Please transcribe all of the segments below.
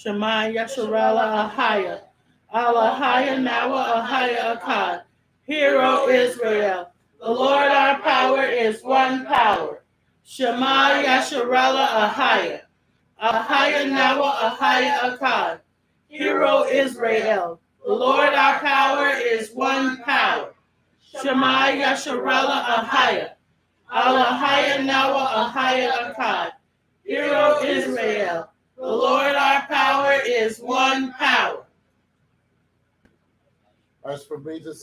Shema Yasharala Ahaya. Alahaya Nawa Ahaya Akkad. Hero Israel. The Lord our power is one power. Shema Yasharala Ahaya. Ahaya Nawa Ahaya Akkad. Hero Israel. The Lord our power is one power. Shema Yasharala Ahaya. Alahaya Nawa Ahaya Akkad. Hero Israel. The Lord our power is one power. As for me, this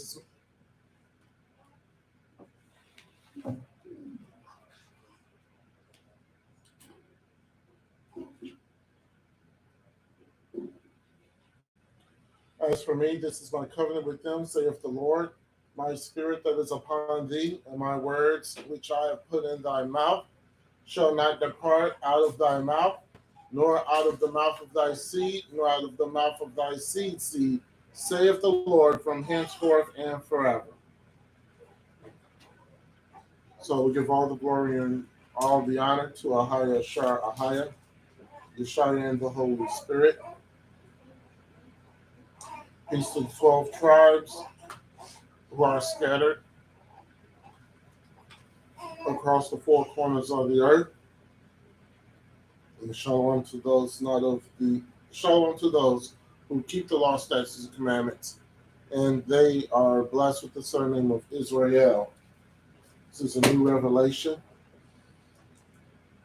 is my covenant with them, saith the Lord. My spirit that is upon thee, and my words which I have put in thy mouth, shall not depart out of thy mouth, nor out of the mouth of thy seed, nor out of the mouth of thy seed, saith the Lord, from henceforth and forever. So we give all the glory and all the honor to Ahaya Shar Ahaya, Yeshaya, and the Holy Spirit. Peace to the 12 tribes who are scattered across the four corners of the earth. And shalom to those who keep the law, statutes, and commandments, and they are blessed with the surname of Israel. This is a new revelation.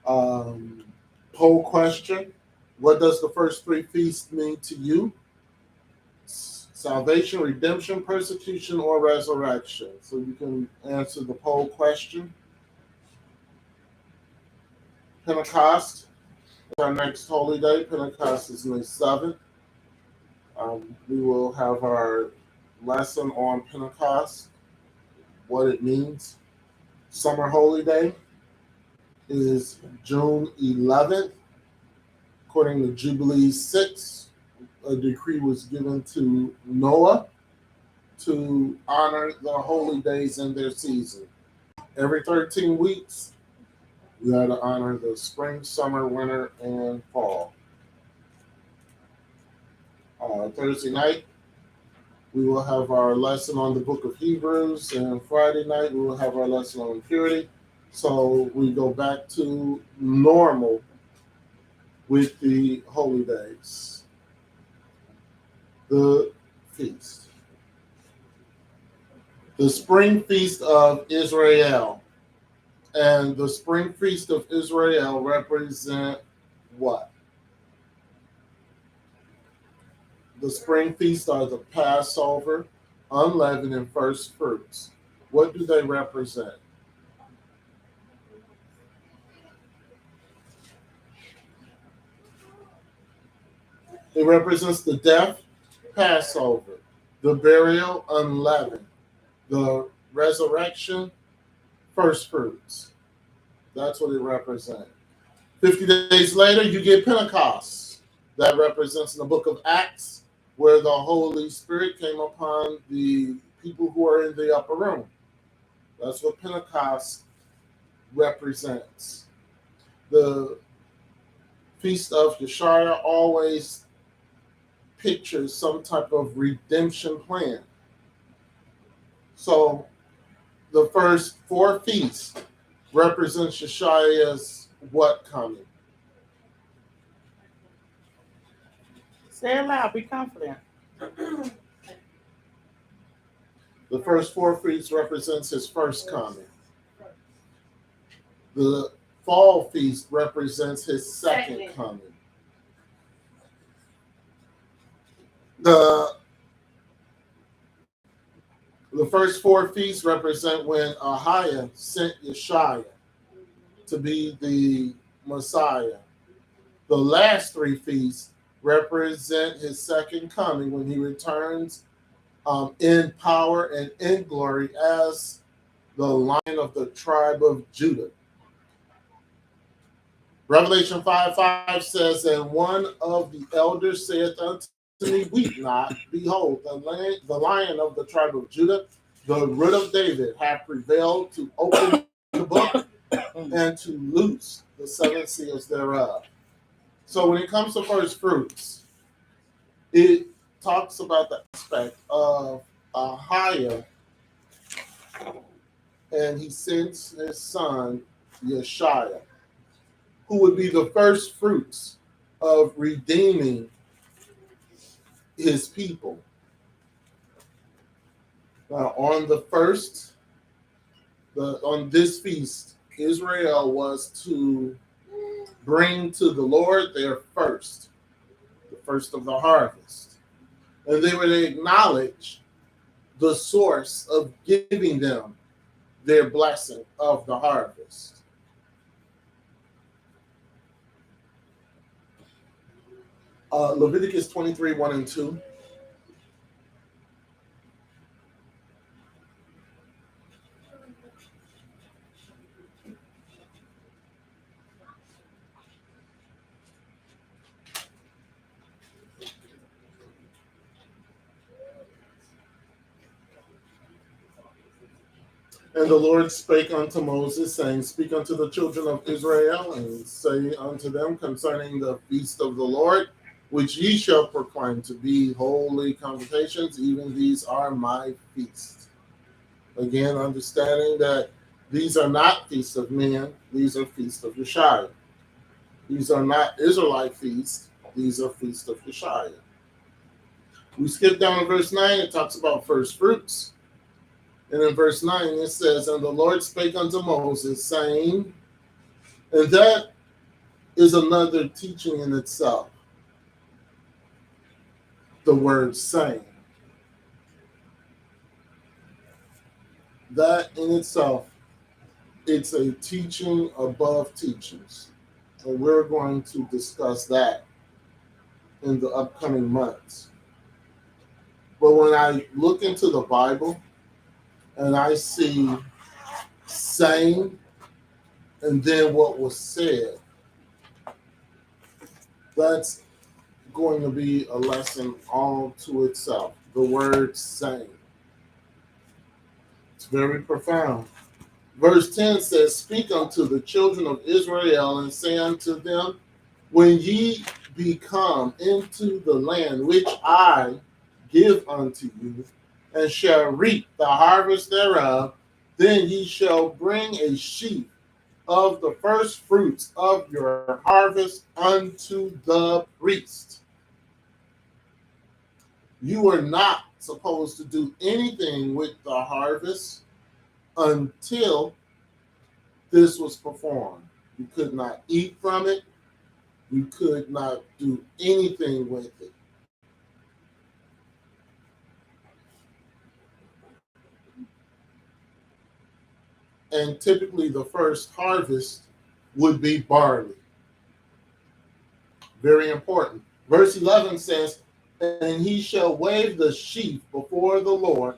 Poll question: what does the first three feasts mean to you? Salvation, redemption, persecution, or resurrection? So you can answer the poll question. Pentecost is our next holy day. Pentecost is May 7th. We will have our lesson on Pentecost, what it means. Summer holy day is June 11th. According to Jubilee 6, a decree was given to Noah to honor the holy days in their season. Every 13 weeks, we are to honor the spring, summer, winter, and fall. Thursday night, we will have our lesson on the book of Hebrews, and Friday night, we will have our lesson on purity. So we go back to normal with the holy days. The feast. The spring feast of Israel. And the spring feast of Israel represent what? The spring feasts are the Passover, unleavened, and first fruits. What do they represent? It represents the death, Passover, the burial, unleavened, the resurrection, first fruits. That's what it represents. 50 days later, you get Pentecost. That represents in the book of Acts, where the Holy Spirit came upon the people who are in the upper room. That's what Pentecost represents. The Feast of Yeshaya always pictures some type of redemption plan. So the first four feasts represents Yeshaya's what coming? Say it loud, be confident. The first four feasts represents his first coming. The fall feast represents his second coming. The The first four feasts represent when Ahiah sent Yeshua to be the Messiah. The last three feasts represent his second coming when he returns in power and in glory as the Lion of the tribe of Judah. Revelation 5:5 says, and one of the elders saith unto me, weep not, behold, the Lion of the tribe of Judah, the root of David, hath prevailed to open the book and to loose the seven seals thereof. So when it comes to first fruits, it talks about the aspect of Ahiah, and he sends his son, Yeshua, who would be the first fruits of redeeming his people. Now, on this feast, Israel was to bring to the Lord their first, the first of the harvest. And they would acknowledge the source of giving them their blessing of the harvest. Leviticus 23:1-2. And the Lord spake unto Moses, saying, speak unto the children of Israel, and say unto them concerning the feast of the Lord, which ye shall proclaim to be holy convocations, even these are my feasts. Again, understanding that these are not feasts of men, these are feasts of Yeshua. These are not Israelite feasts, these are feasts of Yeshua. We skip down to verse 9, it talks about first fruits. And in verse 9 it says, and the Lord spake unto Moses, saying, and that is another teaching in itself. The word saying. That in itself, it's a teaching above teachings. And we're going to discuss that in the upcoming months. But when I look into the Bible and I see saying and then what was said, that's going to be a lesson all to itself. The word saying. It's very profound. Verse 10 says, speak unto the children of Israel and say unto them, when ye be come into the land which I give unto you, and shall reap the harvest thereof, then ye shall bring a sheaf of the first fruits of your harvest unto the priest. You are not supposed to do anything with the harvest until this was performed. You could not eat from it. You could not do anything with it. And typically the first harvest would be barley. Very important. Verse 11 says, and he shall wave the sheaf before the Lord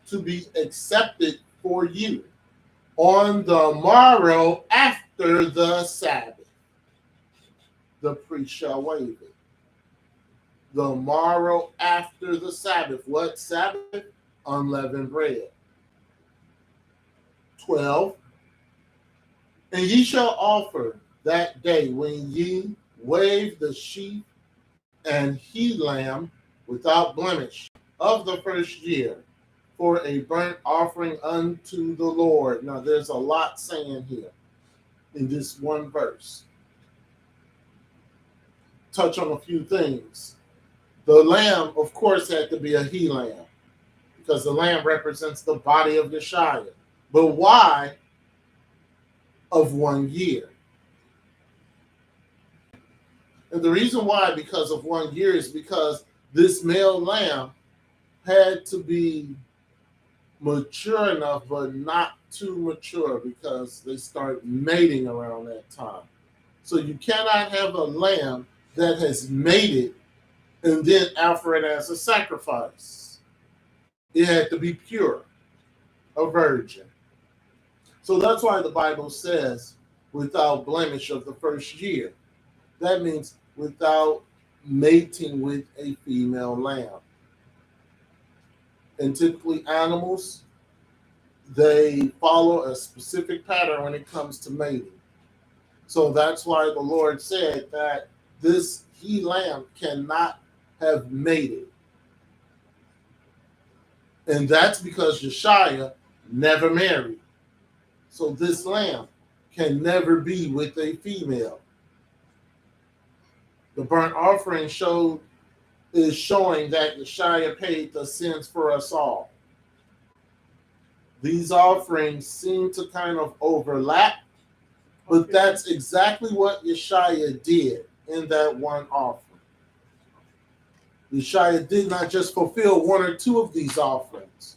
to be accepted for you on the morrow after the Sabbath. The priest shall wave it. The morrow after the Sabbath. What Sabbath? Unleavened bread. 12. And ye shall offer that day when ye wave the sheaf and he lamb without blemish of the first year for a burnt offering unto the Lord. Now there's a lot saying here in this one verse. Touch on a few things. The lamb, of course, had to be a he lamb because the lamb represents the body of Yeshua. But why of 1 year? And the reason why, because of 1 year, is because this male lamb had to be mature enough, but not too mature because they start mating around that time. So you cannot have a lamb that has mated and then offer it as a sacrifice. It had to be pure, a virgin. So that's why the Bible says without blemish of the first year. That means without mating with a female lamb. And typically animals, they follow a specific pattern when it comes to mating. So that's why the Lord said that this he lamb cannot have mated. And that's because Yeshua never married. So this lamb can never be with a female. The burnt offering is showing that Yeshua paid the sins for us all. These offerings seem to kind of overlap, but that's exactly what Yeshua did in that one offering. Yeshua did not just fulfill one or two of these offerings,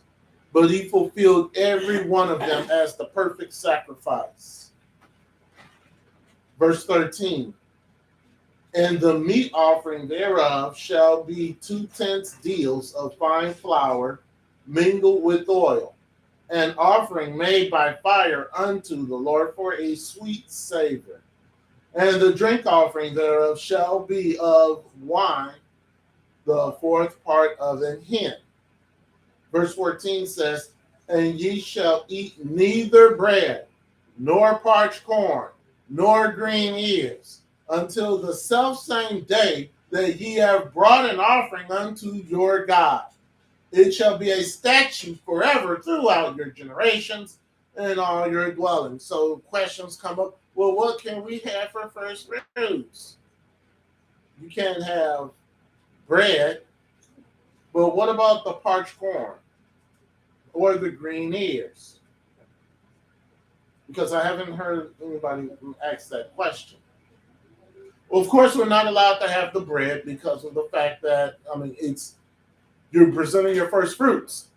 but he fulfilled every one of them as the perfect sacrifice. Verse 13, and the meat offering thereof shall be 2/10 deals of fine flour mingled with oil, an offering made by fire unto the Lord for a sweet savor. And the drink offering thereof shall be of wine, the fourth part of an hin. Verse 14 says, and ye shall eat neither bread, nor parched corn, nor green ears, until the selfsame day that ye have brought an offering unto your God. It shall be a statute forever throughout your generations and all your dwellings. So questions come up, well, what can we have for first fruits? You can't have bread, but what about the parched corn or the green ears? Because I haven't heard anybody ask that question. Well, of course, we're not allowed to have the bread because of the fact that, you're presenting your first fruits.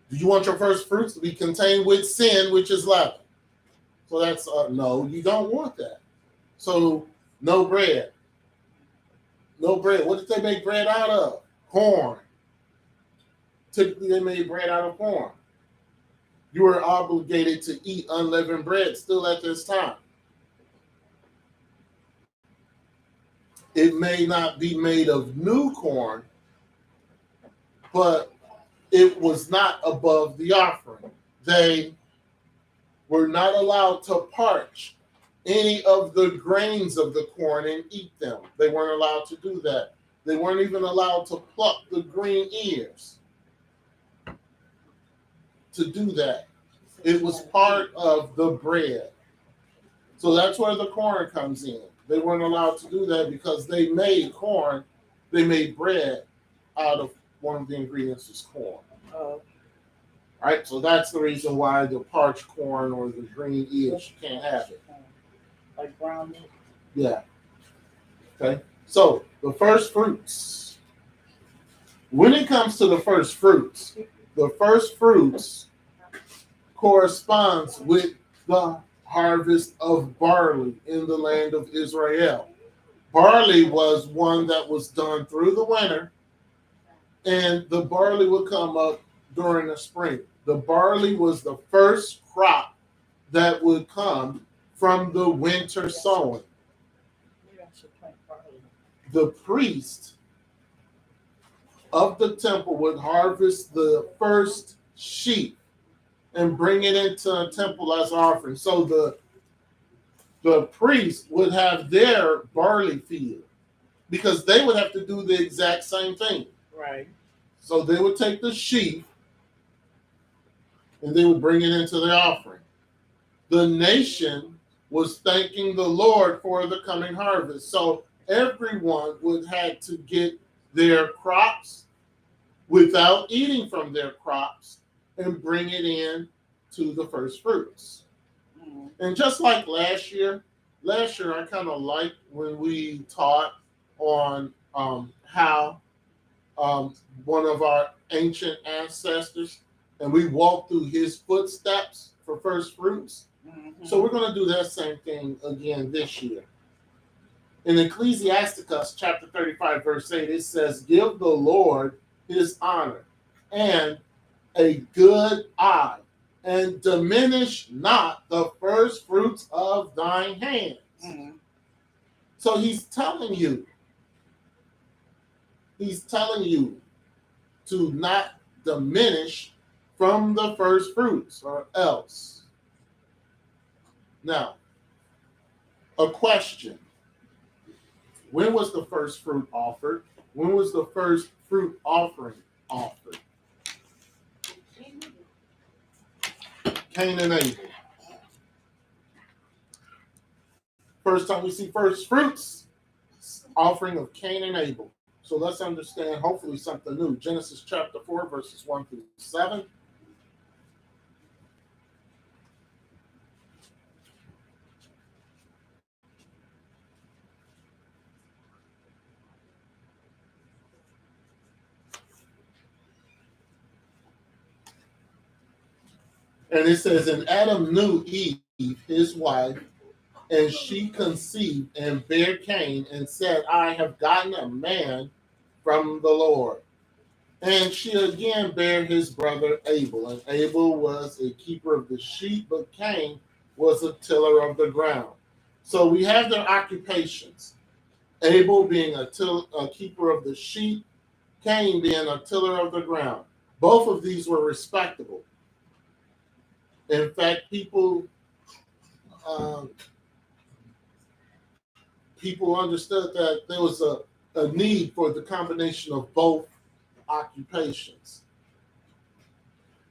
Do you want your first fruits to be contained with sin, which is leaven? So that's, no, you don't want that. So no bread. No bread. What did they make bread out of? Corn. Typically, they made bread out of corn. You were obligated to eat unleavened bread still at this time. It may not be made of new corn, but it was not above the offering. They were not allowed to parch any of the grains of the corn and eat them. They weren't allowed to do that. They weren't even allowed to pluck the green ears to do that. It was part of the bread. So that's where the corn comes in. They weren't allowed to do that because they made corn, they made bread out of one of the ingredients is corn. Right? So that's the reason why the parched corn or the green ears, you can't have it. Like brown milk? Yeah. Okay. So the first fruits. When it comes to the first fruits corresponds with the harvest of barley in the land of Israel. Barley was one that was done through the winter, and the barley would come up during the spring. The barley was the first crop that would come from the winter sowing. The priest of the temple would harvest the first sheep and bring it into a temple as offering. So the priest would have their barley field because they would have to do the exact same thing. Right. So they would take the sheep and they would bring it into the offering. The nation was thanking the Lord for the coming harvest. So everyone would have to get their crops without eating from their crops and bring it in to the first fruits. Mm-hmm. And just like last year I kind of liked when we taught on how one of our ancient ancestors and we walk through his footsteps for first fruits. Mm-hmm. So we're going to do that same thing again this year. In Ecclesiasticus chapter 35, verse 8, it says, "Give the Lord his honor and a good eye, and diminish not the first fruits of thine hands." Mm-hmm. So he's telling you to not diminish from the first fruits, or else. Now, a question. When was the first fruit offered? When was the first fruit offering offered? Cain and Abel. First time we see first fruits, offering of Cain and Abel. So let's understand, hopefully, something new. Genesis chapter 4, verses 1 through 7. And it says, "And Adam knew Eve, his wife, and she conceived and bare Cain, and said, I have gotten a man from the Lord. And she again bare his brother Abel. And Abel was a keeper of the sheep, but Cain was a tiller of the ground." So we have their occupations. Abel being a keeper of the sheep, Cain being a tiller of the ground. Both of these were respectable. In fact, people understood that there was a need for the combination of both occupations.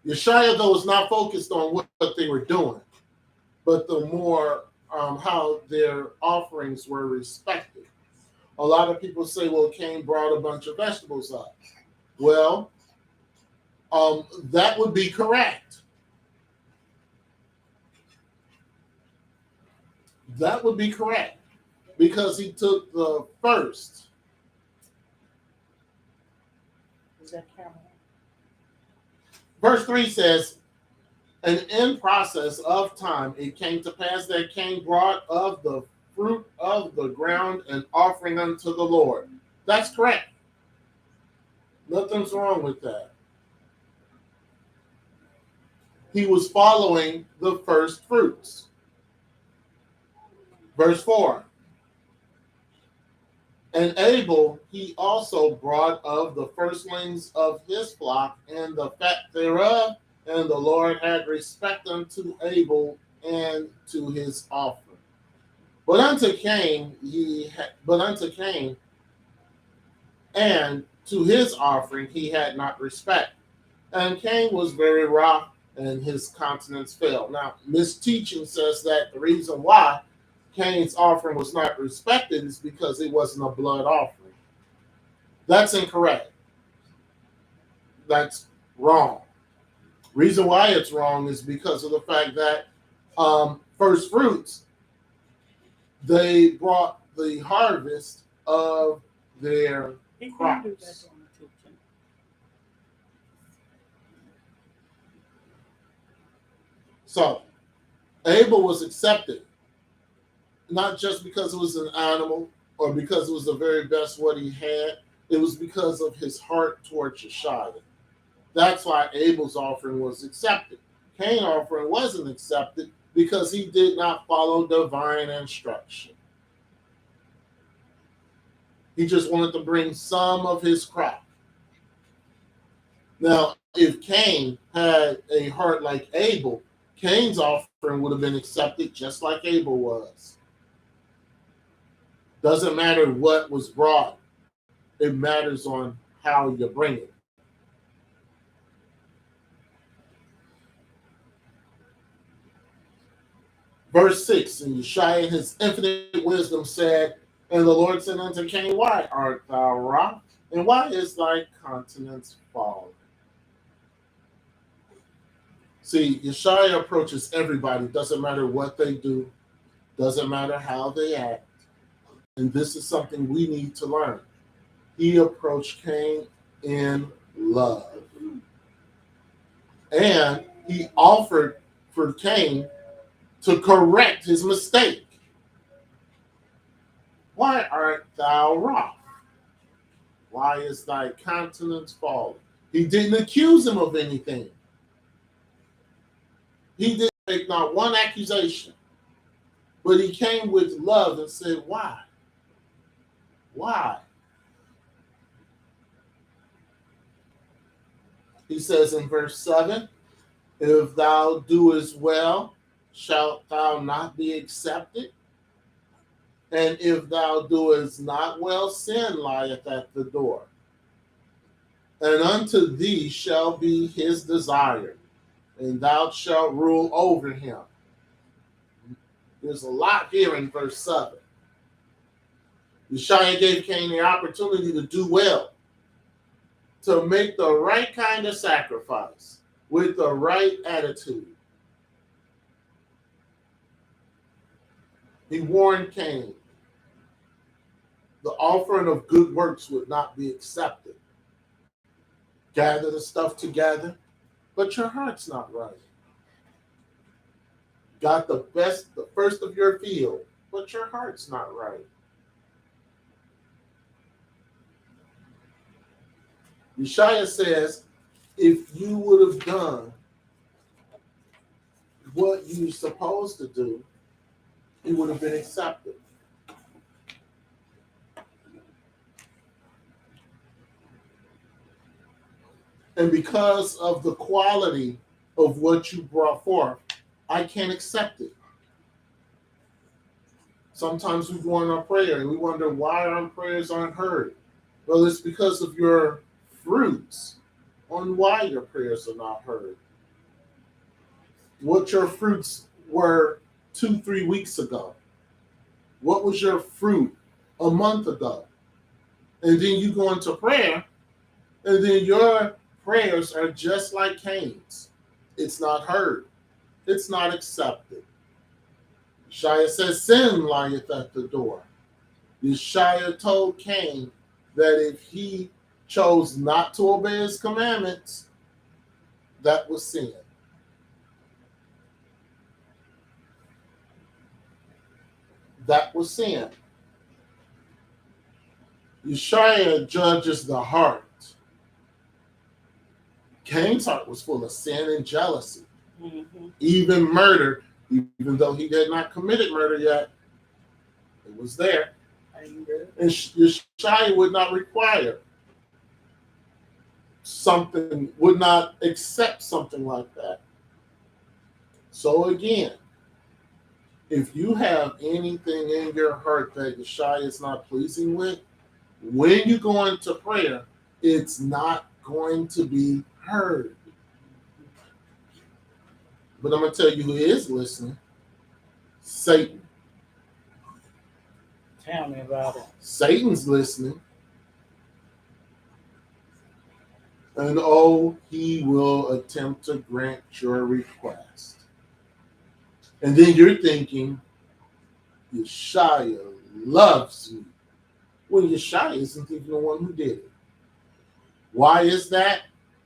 Yeshua, though, was not focused on what they were doing, but the more how their offerings were respected. A lot of people say, well, Cain brought a bunch of vegetables up. Well, that would be correct. That would be correct, because he took the first. Is that camera? Verse 3 says, "And in process of time it came to pass that Cain brought of the fruit of the ground an offering unto the Lord." That's correct. Nothing's wrong with that. He was following the first fruits. Verse 4, "And Abel he also brought of the firstlings of his flock and the fat thereof, and the Lord had respect unto Abel and to his offering. But unto Cain and to his offering he had not respect. And Cain was very wroth, and his countenance fell." Now, this teaching says that the reason why Cain's offering was not respected is because it wasn't a blood offering. That's incorrect. That's wrong. Reason why it's wrong is because of the fact that first fruits, they brought the harvest of their crops. So Abel was accepted, not just because it was an animal or because it was the very best what he had. It was because of his heart toward Yeshua. That's why Abel's offering was accepted. Cain's offering wasn't accepted because he did not follow divine instruction. He just wanted to bring some of his crop. Now, if Cain had a heart like Abel, Cain's offering would have been accepted just like Abel was. Doesn't matter what was brought. It matters on how you bring it. Verse 6, "And Yeshua in his infinite wisdom said, And the Lord said unto Cain, Why art thou wroth? And why is thy countenance fallen?" See, Yeshua approaches everybody. Doesn't matter what they do. Doesn't matter how they act. And this is something we need to learn. He approached Cain in love. And he offered for Cain to correct his mistake. Why art thou wroth? Why is thy countenance fallen? He didn't accuse him of anything. He didn't make not one accusation. But he came with love and said, why? Why? He says in verse 7, if thou doest well, shalt thou not be accepted? And if thou doest not well, sin lieth at the door. And unto thee shall be his desire, and thou shalt rule over him. There's a lot here in verse 7. Yeshua gave Cain the opportunity to do well, to make the right kind of sacrifice with the right attitude. He warned Cain the offering of good works would not be accepted. Gather the stuff together, but your heart's not right. Got the best, the first of your field, but your heart's not right. Yeshua says, if you would have done what you're supposed to do, it would have been accepted. And because of the quality of what you brought forth, I can't accept it. Sometimes we go on our prayer and we wonder why our prayers aren't heard. Well, it's because of your fruits on why your prayers are not heard. What your fruits were 2-3 weeks ago. What was your fruit a month ago? And then you go into prayer, and then your prayers are just like Cain's. It's not heard. It's not accepted. Yeshua says, sin lieth at the door. Yeshua told Cain that if he chose not to obey his commandments, that was sin. That was sin. Yeshua judges the heart. Cain's heart was full of sin and jealousy, even murder, even though he had not committed murder yet. It was there. Anger. And Yeshua would not require something, would not accept something like that. So again, if you have anything in your heart that Yeshua is not pleasing with, when you go into prayer, it's not going to be heard. But I'm going to tell you who is listening. Satan. Tell me about it. Satan's listening. And oh, he will attempt to grant your request. And then you're thinking, Yeshua loves me. Well, Yeshua isn't even the one who did it. Why is that?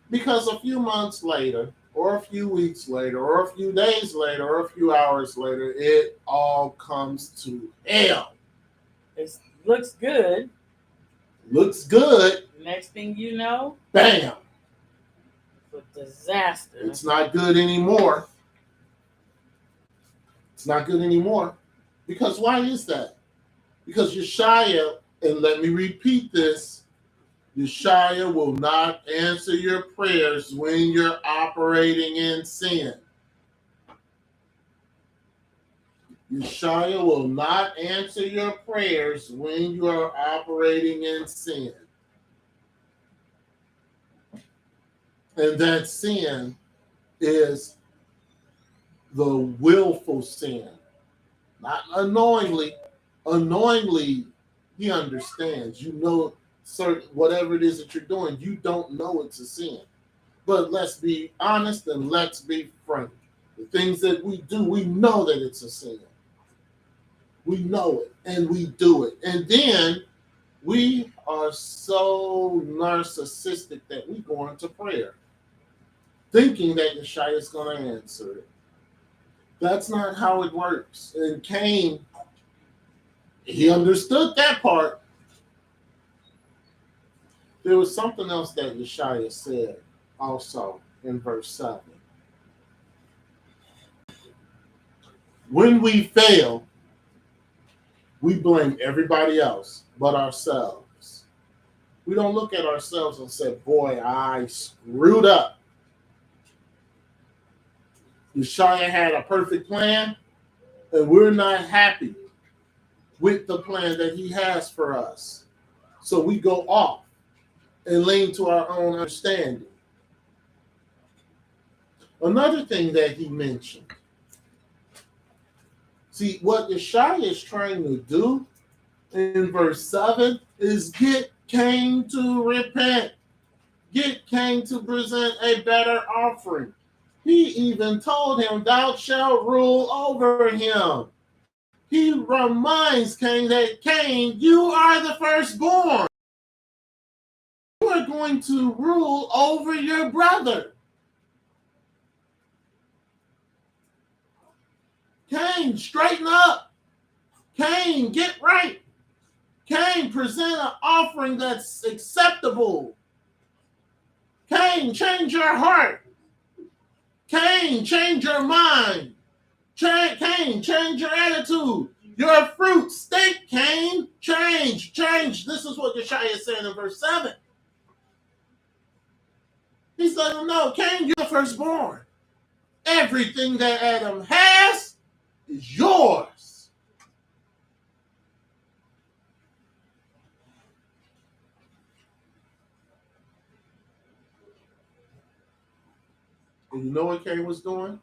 Because a few months later, or a few weeks later, or a few days later, or a few hours later, it all comes to hell. It looks good. Looks good. Next thing you know, Bam. it's a disaster. It's not good anymore. It's not good anymore. Because why is that? Because Yeshua, and let me repeat this, Yeshua will not answer your prayers when you're operating in sin. Yeshua will not answer your prayers when you are operating in sin. And that sin is the willful sin. Not unknowingly. Unknowingly, he understands. You know, certain whatever it is that you're doing, you don't know it's a sin. But let's be honest and let's be frank. The things that we do, we know that it's a sin. We know it and we do it. And then we are so narcissistic that we go into prayer thinking that Yeshua is going to answer it. That's not how it works. And Cain, he understood that part. There was something else that Yeshua said also in verse 7. When we fail, we blame everybody else but ourselves. We don't look at ourselves and say, boy, I screwed up. Yeshua had a perfect plan, and we're not happy with the plan that he has for us. So we go off and lean to our own understanding. Another thing that he mentioned, see, what Yeshua is trying to do in verse 7 is get Cain to repent. Get Cain to present a better offering. He even told him, thou shalt rule over him. He reminds Cain that, Cain, you are the firstborn. You are going to rule over your brother. Cain, straighten up. Cain, get right. Cain, present an offering that's acceptable. Cain, change your heart. Cain, change your mind. Cain, change your attitude. Your fruit stink, Cain. Change. This is what Yeshua is saying in verse 7. He's letting them know, Cain, you're the firstborn. Everything that Adam has is yours. And you know what Cain was doing?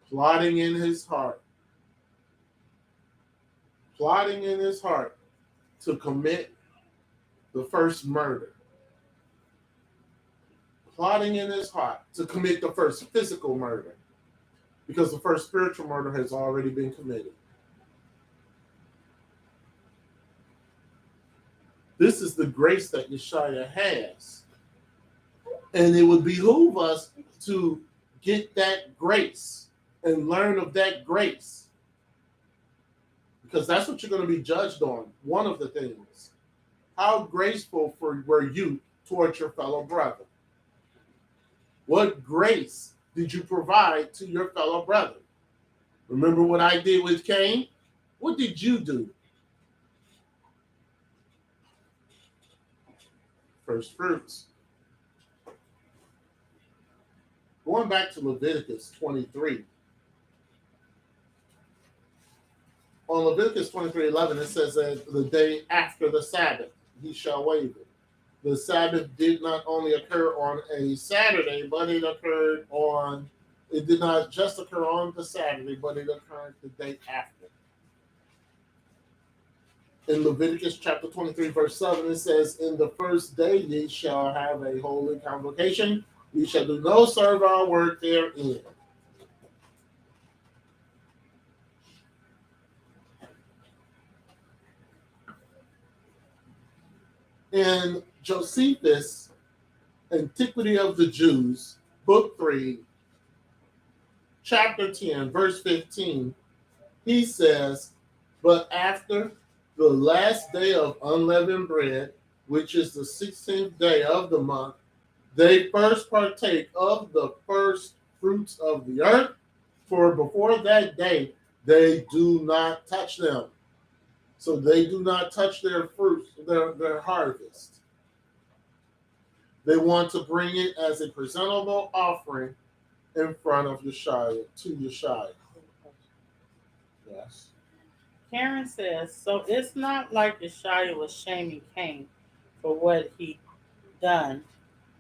Plotting in his heart to commit the first murder. Plotting in his heart to commit the first physical murder, because the first spiritual murder has already been committed. This is the grace that Yeshua has. And it would behoove us to get that grace and learn of that grace, because that's what you're going to be judged on. One of the things, how graceful were you towards your fellow brother? What grace did you provide to your fellow brother? Remember what I did with Cain? What did you do? First fruits. Going back to Leviticus 23. On Leviticus 23:11, it says that the day after the Sabbath, he shall waive it. The Sabbath did not only occur on a Saturday, but it did not just occur on the Saturday, but it occurred the day after. In Leviticus chapter 23, verse 7, it says, in the first day ye shall have a holy convocation. Ye shall do no servile work therein. In Josephus' Antiquity of the Jews, book 3, chapter 10, verse 15, he says, but after the last day of unleavened bread, which is the 16th day of the month, they first partake of the first fruits of the earth, for before that day they do not touch them. So they do not touch their fruits, their harvest. They want to bring it as a presentable offering in front of Yeshua, to Yeshua. Yes. Karen says, so it's not like Yeshua was shaming Cain for what he done,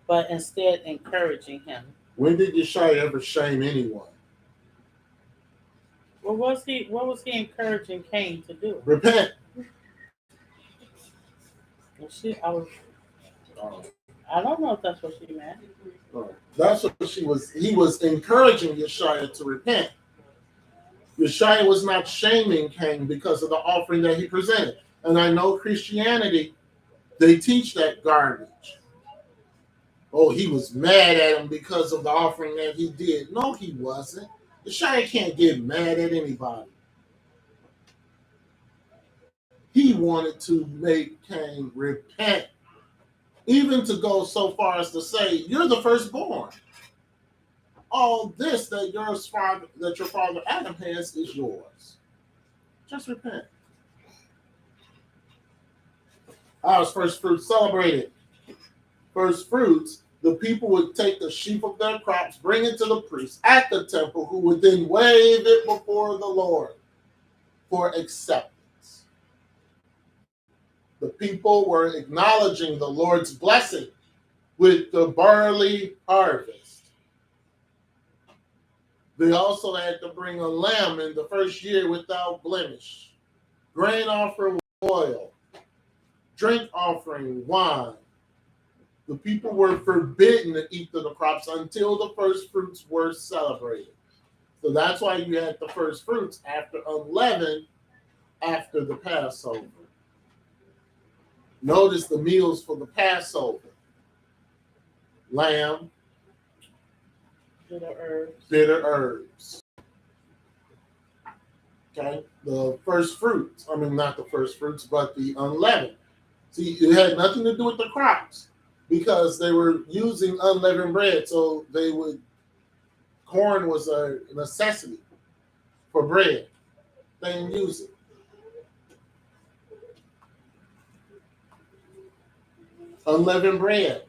but instead encouraging him. When did Yeshua ever shame anyone? What was he encouraging Cain to do? Repent. I don't know if that's what she meant. That's what he was encouraging Yeshua to repent. Yeshua was not shaming Cain because of the offering that he presented. And I know Christianity, they teach that garbage. Oh, he was mad at him because of the offering that he did. No, he wasn't. The Shire can't get mad at anybody. He wanted to make Cain repent, even to go so far as to say, "You're the firstborn. All this that your father Adam has is yours. Just repent." How is first fruits celebrated? First fruits, the people would take the sheaf of their crops, bring it to the priest at the temple, who would then wave it before the Lord for acceptance. The people were acknowledging the Lord's blessing with the barley harvest. They also had to bring a lamb in the first year without blemish, grain offering oil, drink offering wine. The people were forbidden to eat of the crops until the first fruits were celebrated. So that's why you had the first fruits after unleavened, after the Passover. Notice the meals for the Passover: lamb, bitter herbs. Okay, the first fruits. I mean, not the first fruits, but the unleavened. See, it had nothing to do with the crops because they were using unleavened bread. So corn was a necessity for bread. They didn't use it. Unleavened bread.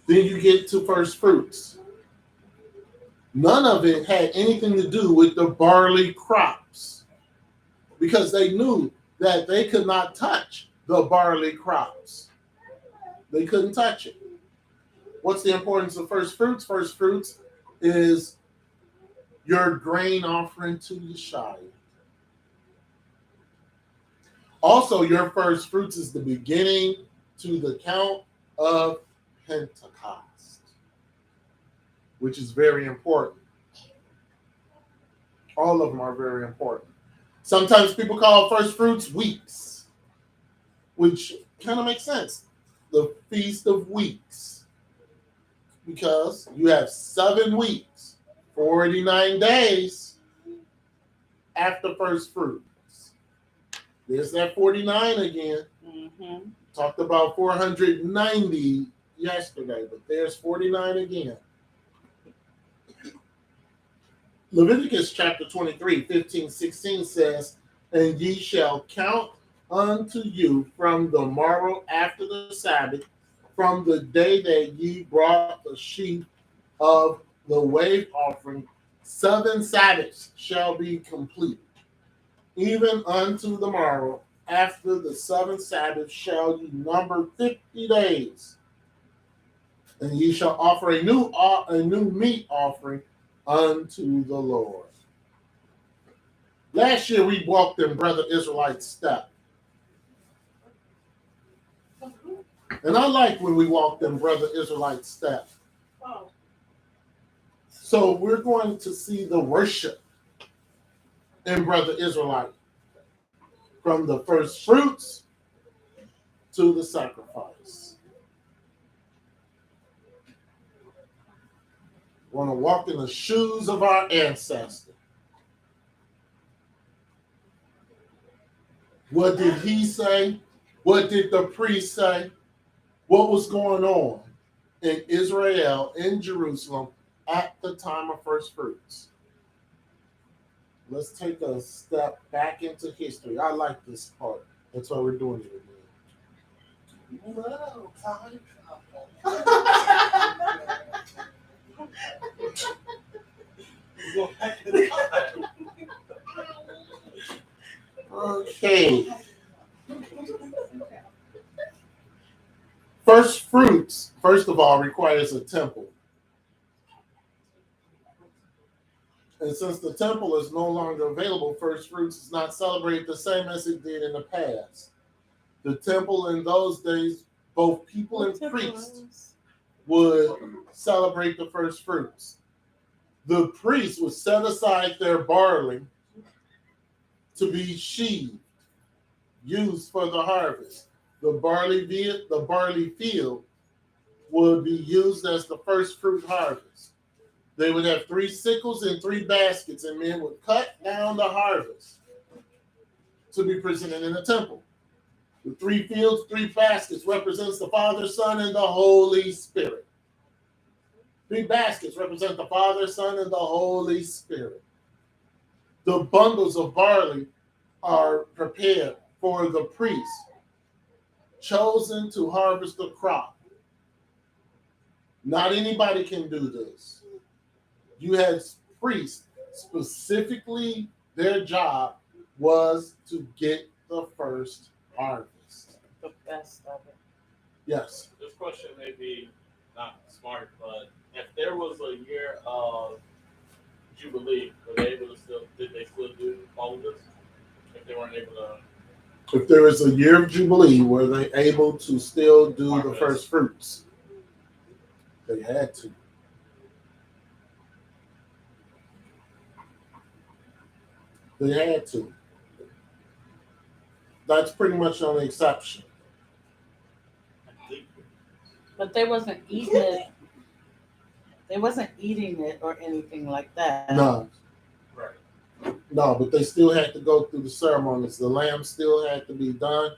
Then you get to first fruits. None of it had anything to do with the barley crops because they knew that they could not touch the barley crops. They couldn't touch it. What's the importance of first fruits? First fruits is your grain offering to Yeshua. Also, your first fruits is the beginning to the count of Pentecost, which is very important. All of them are very important. Sometimes people call first fruits weeks, which kind of makes sense. The Feast of Weeks, because you have 7 weeks, 49 days after first fruits. There's that 49 again. Mm-hmm. Talked about 490 yesterday, but there's 49 again. Leviticus chapter 23, 15, 16 says, "And ye shall count unto you from the morrow after the Sabbath, from the day that ye brought the sheaf of the wave offering, 7 Sabbaths shall be complete. Even unto the morrow after the 7th Sabbath shall ye number 50 days. And ye shall offer a new meat offering unto the Lord." Last year we walked in Brother Israelite's step. And I like when we walked in Brother Israelite's step. Oh. So we're going to see the worship in Brother Israelite, from the first fruits to the sacrifice. We want to walk in the shoes of our ancestor. What did he say? What did the priest say? What was going on in Israel, in Jerusalem, at the time of first fruits? Let's take a step back into history. I like this part. That's why we're doing it again. Well, time. Okay. First fruits, first of all, requires a temple. And since the temple is no longer available, first fruits is not celebrated the same as it did in the past. The temple in those days, both people and priests would celebrate the first fruits. The priests would set aside their barley to be sheaved, used for the harvest. The barley field would be used as the first fruit harvest. They would have 3 sickles and 3 baskets, and men would cut down the harvest to be presented in the temple. The 3 fields, 3 baskets represents the Father, Son, and the Holy Spirit. 3 baskets represent the Father, Son, and the Holy Spirit. The bundles of barley are prepared for the priest chosen to harvest the crop. Not anybody can do this. You had priests specifically, their job was to get the first harvest. The best of it. Yes. This question may be not smart, but if there was a year of Jubilee, were they able to still, did they still do all of this? If they weren't able to, If there is a year of Jubilee, were they able to still do the Harvest. first fruits? They had to. They had to. That's pretty much the only exception. But they wasn't eating it. They wasn't eating it or anything like that. No, right. no, but they still had to go through the ceremonies. The lamb still had to be done.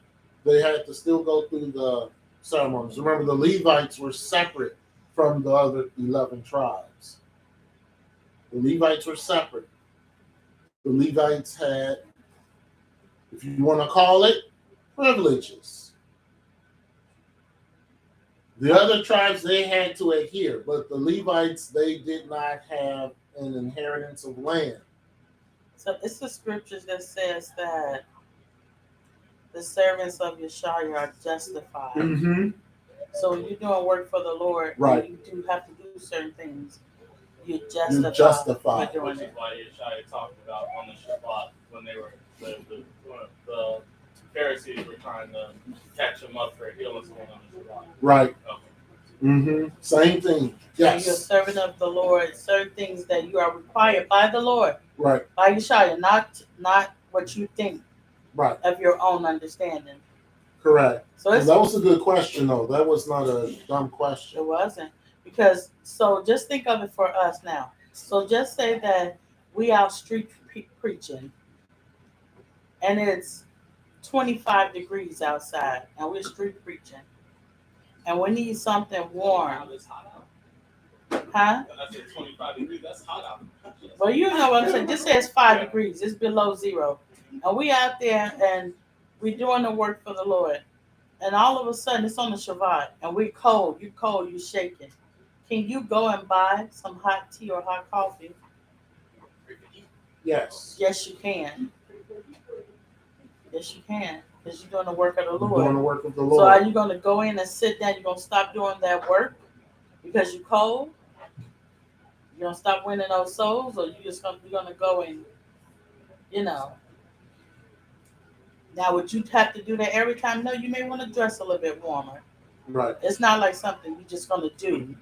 They had to still go through the ceremonies. Remember, the Levites were separate from the other 11 tribes. The Levites were separate. The Levites had, if you want to call it, privileges. The other tribes, they had to adhere, but the Levites, they did not have an inheritance of land. So it's the scriptures that says that the servants of Yeshua are justified. Mm-hmm. So when you're doing work for the Lord, Right. you do have to do certain things. You're You're justified justified. for doing Which is it. why Yeshua talked about on the Shabbat when they were the Pharisees were trying to catch him up for healing someone on the Shabbat. Right. Okay. Mm-hmm. Same thing. When you're a Yes. servant of the Lord, certain things that you are required by the Lord, Right. by Yeshua, not what you think Right. of your own understanding. Correct. So And it's that was a good question, though. That was not a dumb It question. wasn't. Because, so just think of it for us now. So just say that we out street preaching and it's 25 degrees outside and we're street preaching and we need something warm. Wow, it's hot out. Huh? I said 25 degrees. That's hot out. Well, you know what I'm saying. Just say it's 5 degrees. It's below zero. And we out there and we doing the work for the Lord. And all of a sudden it's on the Shabbat and we cold. You cold, you shaking. Can you go and buy some hot tea or hot coffee? Yes. Yes, you can. Yes, you can. Because you're doing the work of the We're doing the Lord. work of the So are Lord. you going to go in and sit down? You're going to stop doing that work because you're cold? You're going to stop winning those souls? Or you're going to go and, you know. Now, would you have to do that every time? No, you may want to dress a little bit warmer. Right. It's not like something you're just going to do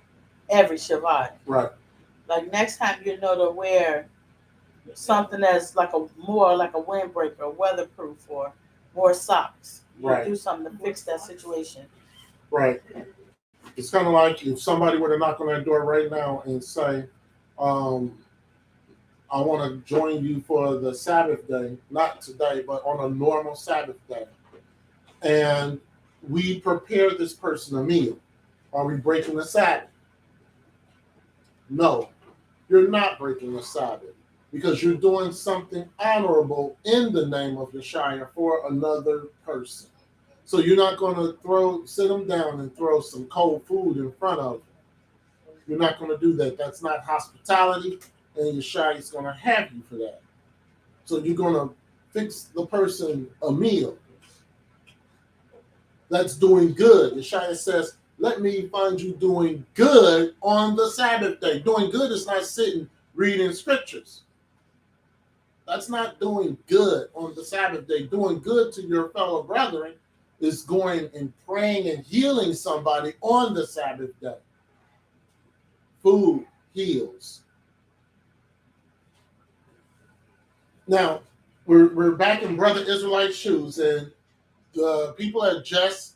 every Shabbat. Right. Like next time you know to wear something that's like more like a windbreaker, weatherproof, or more socks. You Right. do something to fix that situation. Right. It's kind of like if somebody were to knock on that door right now and say, I want to join you for the Sabbath day, not today, but on a normal Sabbath day. And we prepare this person a meal. Are we breaking the Sabbath? No, you're not breaking the Sabbath because you're doing something honorable in the name of Yeshua for another person. So you're not going to sit them down and throw some cold food in front of them. You're not going to do that. That's not hospitality, and Yeshua is going to have you for that. So you're going to fix the person a meal that's doing good. Yeshua says, let me find you doing good on the Sabbath day. Doing good is not sitting reading scriptures. That's not doing good on the Sabbath day. Doing good to your fellow brethren is going and praying and healing somebody on the Sabbath day. Food heals. Now, we're back in Brother Israelite's shoes, and The people had just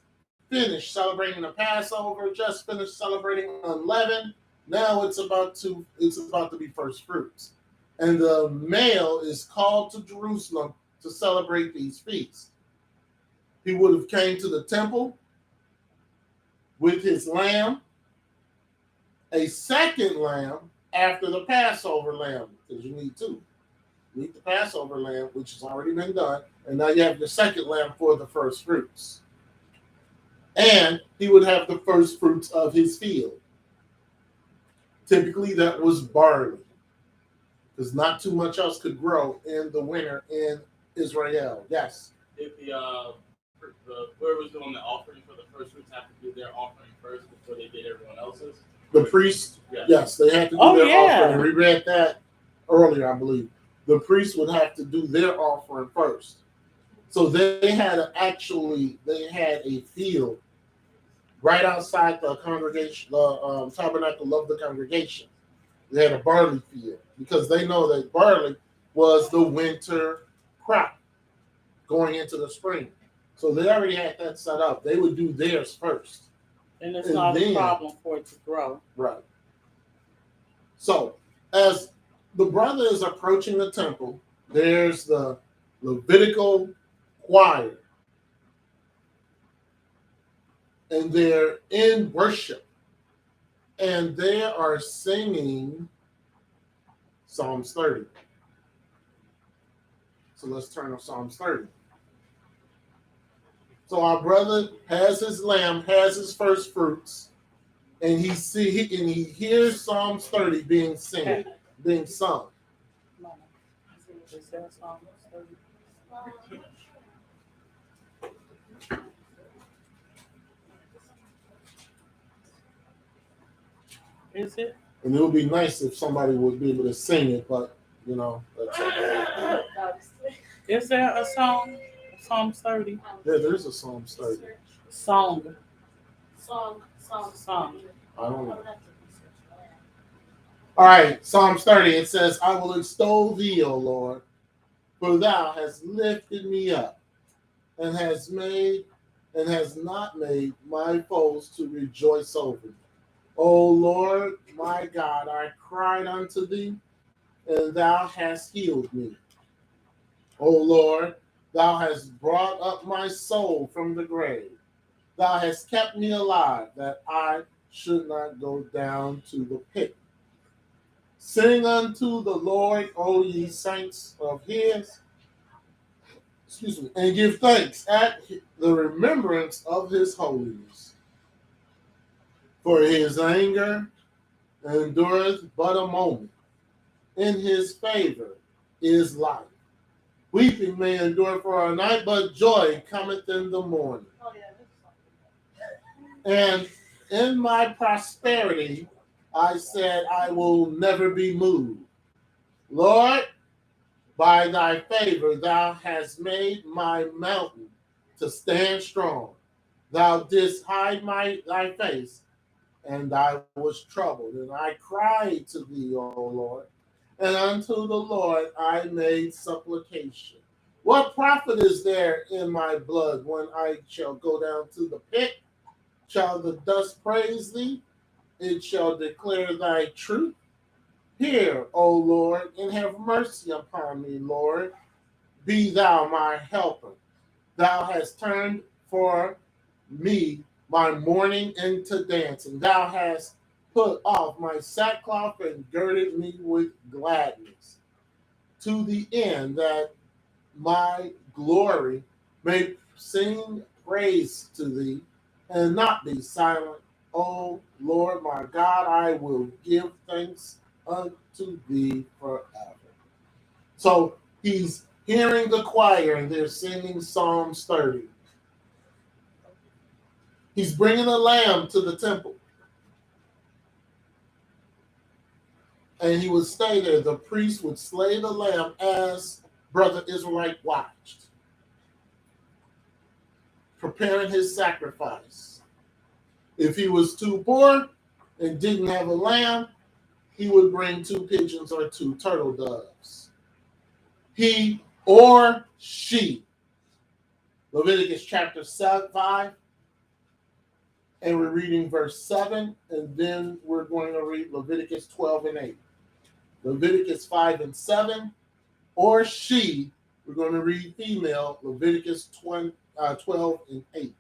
finished celebrating the Passover, just finished celebrating unleavened. Now it's about to be first fruits. And the male is called to Jerusalem to celebrate these feasts. He would have came to the temple with his lamb, a second lamb after the Passover lamb, because you need two. You need the Passover lamb, which has already been done, and now you have the second lamb for the first fruits. And he would have the first fruits of his field. Typically, that was barley, because not too much else could grow in the winter in Israel. Yes. Did whoever's doing the offering for the first fruits have to do their offering first before they did everyone else's? The priest, Yeah. yes, they had to do their offering. We read that earlier, I believe. The priest would have to do their offering first. So they had a field right outside the congregation, the tabernacle of the congregation. They had a barley field because they know that barley was the winter crop going into the spring. So they already had that set up. They would do theirs first. And it's not a problem for it to grow. Right. So as the brother is approaching the temple, there's the Levitical choir. And they're in worship. And they are singing Psalms 30. So let's turn to Psalms 30. So our brother has his lamb, has his first fruits, and he hears Psalms 30 being sung. Is there Psalms 30? Is it? And it would be nice if somebody would be able to sing it, but that's Is there a song? Psalms 30? Yeah, there's a Psalms 30. Song. I don't know. All right, Psalms 30, it says, I will extol thee, O Lord, for thou hast lifted me up and has not made my foes to rejoice over me. O Lord, my God, I cried unto thee, and thou hast healed me. O Lord, thou hast brought up my soul from the grave. Thou hast kept me alive, that I should not go down to the pit. Sing unto the Lord, O ye saints of his, and give thanks at the remembrance of his holiness. For his anger endureth but a moment. In his favor is life. Weeping may endure for a night, but joy cometh in the morning. And in my prosperity, I said, I will never be moved. Lord, by thy favor, thou hast made my mountain to stand strong. Thou didst hide thy face, and I was troubled. And I cried to thee, O Lord, and unto the Lord I made supplication. What profit is there in my blood when I shall go down to the pit? Shall the dust praise thee? It shall declare thy truth. Hear, O Lord, and have mercy upon me, Lord. Be thou my helper. Thou hast turned for me my mourning into dancing. Thou hast put off my sackcloth and girded me with gladness, to the end that my glory may sing praise to thee and not be silent. O Lord my God, I will give thanks unto thee forever. So he's hearing the choir and they're singing Psalms 30. He's bringing a lamb to the temple. And he would stay there. The priest would slay the lamb as Brother Israelite watched, preparing his sacrifice. If he was too poor and didn't have a lamb, he would bring 2 pigeons or 2 turtle doves. He or she Leviticus chapter 5, and we're reading verse 7, and then we're going to read Leviticus 12 and 8. Leviticus 5 and 7, or she, we're going to read female, Leviticus 12 and 8.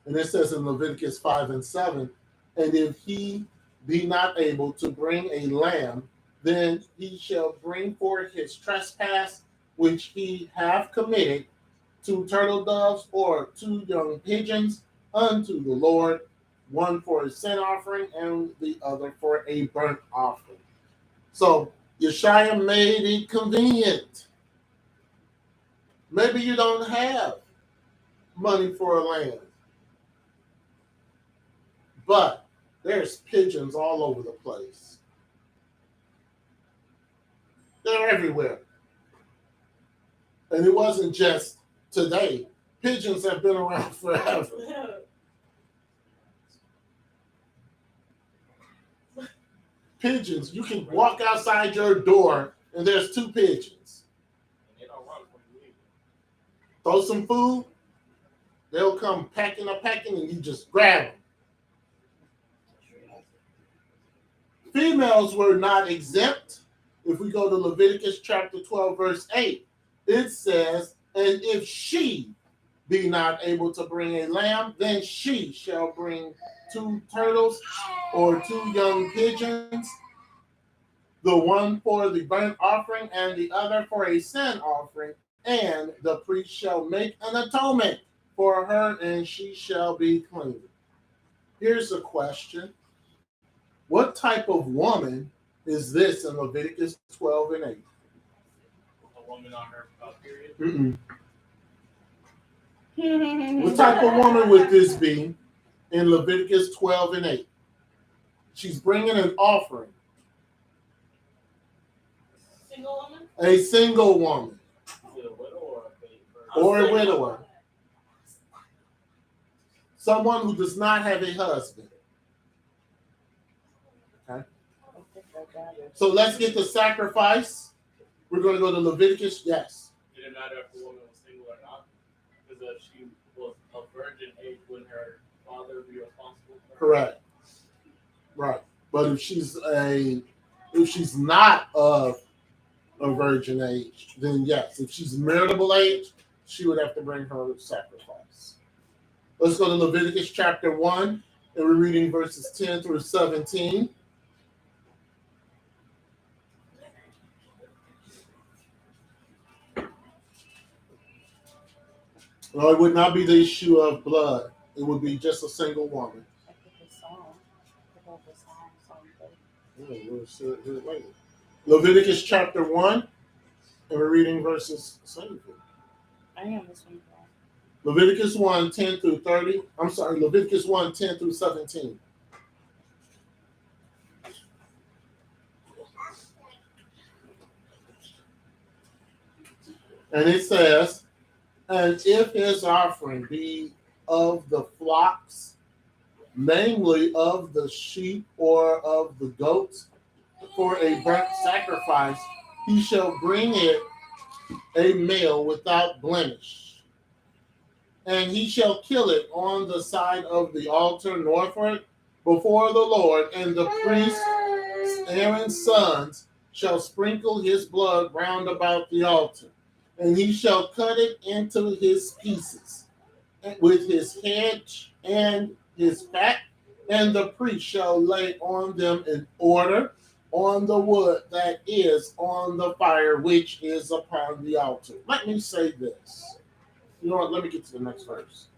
And it says in Leviticus 5 and 7, and if he be not able to bring a lamb, then he shall bring for his trespass which he hath committed 2 turtle doves or 2 young pigeons unto the Lord, one for a sin offering and the other for a burnt offering. So Yeshua made it convenient. Maybe you don't have money for a lamb, but there's pigeons all over the place. They're everywhere. And it wasn't just today. Pigeons have been around forever. Pigeons, you can walk outside your door and there's 2 pigeons. And they don't run from you. Throw some food, they'll come packing and you just grab them. Females were not exempt. If we go to Leviticus chapter 12, verse 8, it says, and if she be not able to bring a lamb, then she shall bring 2 turtles or 2 young pigeons, the one for the burnt offering and the other for a sin offering, and the priest shall make an atonement for her, and she shall be clean. Here's a question. What type of woman is this in Leviticus 12 and 8? A woman on her period. What type of woman would this be in Leviticus 12 and 8? She's bringing an offering. Single woman? A single woman. Is it a widow or a baby? Or a widower. Someone who does not have a husband. Okay. So let's get the sacrifice. We're going to go to Leviticus. Yes. Did it matter if the woman was single or not? Because if she was of virgin age, wouldn't her father be responsible for her? Correct. Right. But if she's not of a virgin age, then yes. If she's marital age, she would have to bring her sacrifice. Let's go to Leviticus chapter 1, and we're reading verses 10 through 17. Well, it would not be the issue of blood. It would be just a single woman. Yeah, we'll see it here later. Leviticus chapter 1, and we're reading verses. I am this one. Leviticus 1, 10 through 30. I'm sorry, Leviticus 1, 10 through 17. And it says, and if his offering be of the flocks, namely of the sheep or of the goats, for a burnt sacrifice, he shall bring it a male without blemish. And he shall kill it on the side of the altar northward before the Lord, and the priest, Aaron's sons, shall sprinkle his blood round about the altar. And he shall cut it into his pieces, with his head and his fat, and the priest shall lay on them in order on the wood that is on the fire, which is upon the altar. Let me say this. You know what? Let me get to the next verse.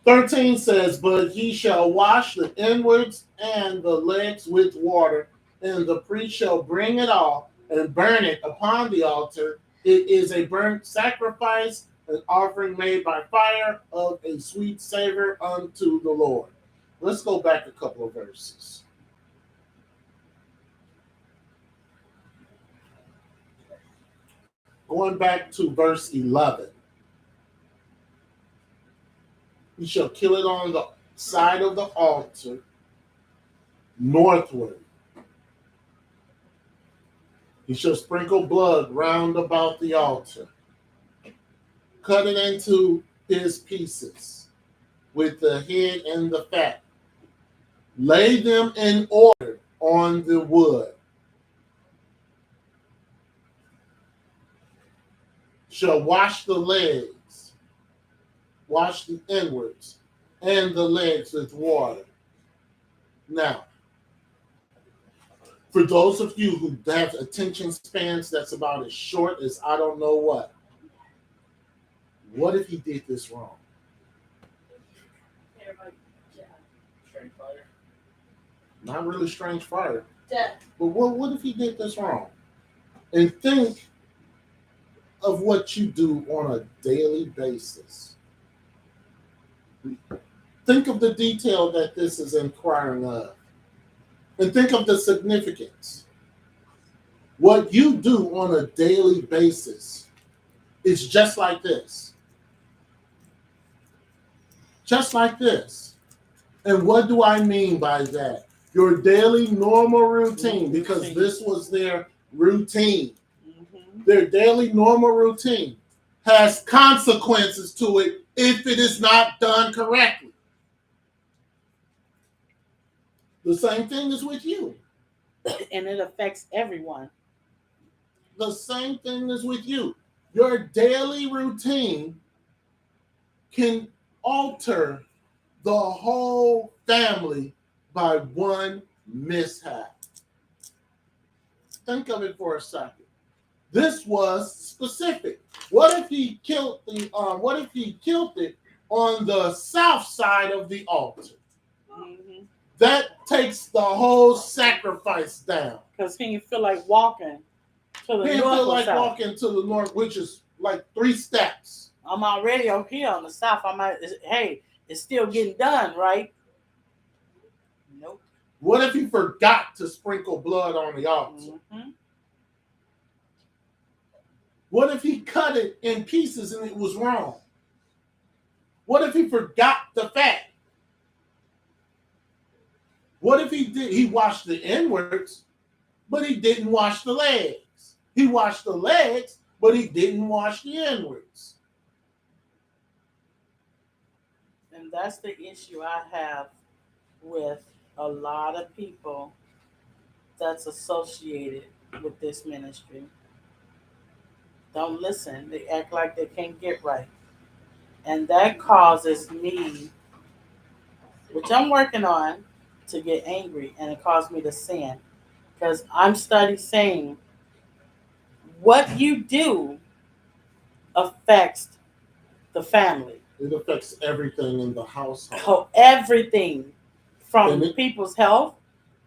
13 says, but he shall wash the inwards and the legs with water, and the priest shall bring it all and burn it upon the altar. It is a burnt sacrifice, an offering made by fire of a sweet savor unto the Lord. Let's go back a couple of verses. Going back to verse 11. He shall kill it on the side of the altar northward. He shall sprinkle blood round about the altar. Cut it into his pieces with the head and the fat. Lay them in order on the wood. Shall wash the legs, wash the inwards and the legs with water. Now, for those of you who have attention spans that's about as short as I don't know what if he did this wrong? Strange fire. Not really strange fire. Death. But what if he did this wrong? And think of what you do on a daily basis. Think of the detail that this is inquiring of. And think of the significance. What you do on a daily basis is just like this. Just like this. And what do I mean by that? Your daily normal routine, because this was their routine. Their daily normal routine has consequences to it if it is not done correctly. The same thing is with you. And it affects everyone. The same thing is with you. Your daily routine can alter the whole family by one mishap. Think of it for a second. This was specific. What if he killed it on the south side of the altar? Mm-hmm. That takes the whole sacrifice down. Because he didn't feel like walking to the He didn't north feel or like south. walking to the north, which is like 3 steps. I'm already over here on the south. It's still getting done, right? Nope. What if he forgot to sprinkle blood on the altar? Mm-hmm. What if he cut it in pieces and it was wrong? What if he forgot the fat? What if he washed the inwards, but he didn't wash the legs? He washed the legs, but he didn't wash the inwards. And that's the issue I have with a lot of people that's associated with this ministry. Don't listen. They act like they can't get right. And that causes me, which I'm working on, to get angry, and it caused me to sin. Because I'm saying what you do affects the family. It affects everything in the household. So everything from people's health